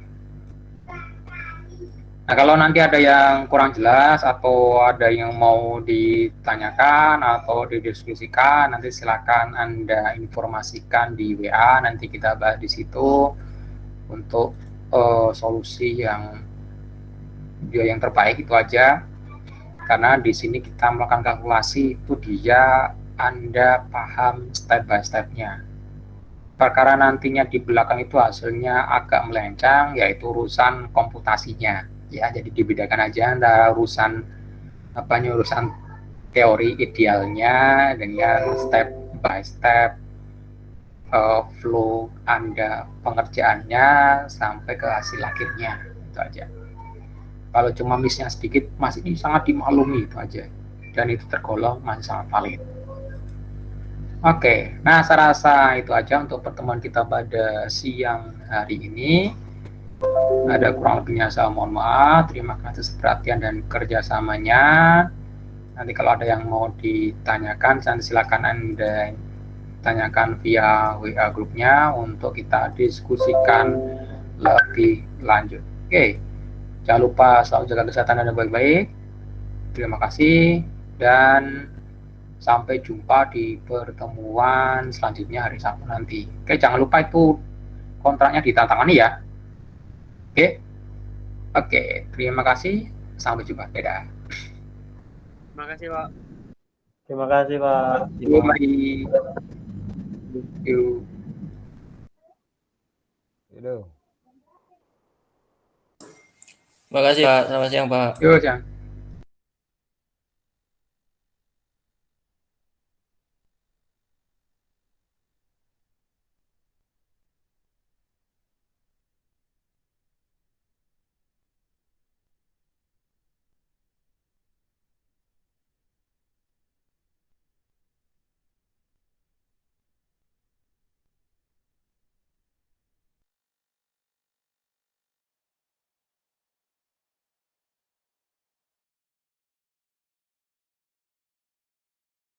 Nah, kalau nanti ada yang kurang jelas atau ada yang mau ditanyakan atau didiskusikan, nanti silakan Anda informasikan di WA, nanti kita bahas di situ untuk solusi yang terbaik, itu aja. Karena di sini kita melakukan kalkulasi itu dia Anda paham step by step-nya. Perkara nantinya di belakang itu hasilnya agak melenceng, yaitu urusan komputasinya. Ya, jadi dibedakan aja antara urusan teori idealnya dengan step by step flow Anda pengerjaannya sampai ke hasil akhirnya, itu aja. Kalau cuma miss-nya sedikit masih sangat dimaklumi, itu aja, dan itu tergolong masih sangat valid. Oke, nah saya rasa itu aja untuk pertemuan kita pada siang hari ini. Ada kurang lebihnya saya mohon maaf. Terima kasih atas perhatian dan kerjasamanya. Nanti kalau ada yang mau ditanyakan, silakan Anda tanyakan via WA grupnya untuk kita diskusikan lebih lanjut. Oke, jangan lupa selalu jaga kesehatan Anda baik-baik. Terima kasih dan sampai jumpa di pertemuan selanjutnya hari Sabtu nanti. Oke, jangan lupa itu kontraknya ditandatangani ya. Oke, terima kasih. Sampai jumpa. Dadah. Terima kasih, Pak. Terima kasih, Pak. Bye. Yuk. Itu. Terima kasih Pak. Selamat siang Pak. Yuk, jangan.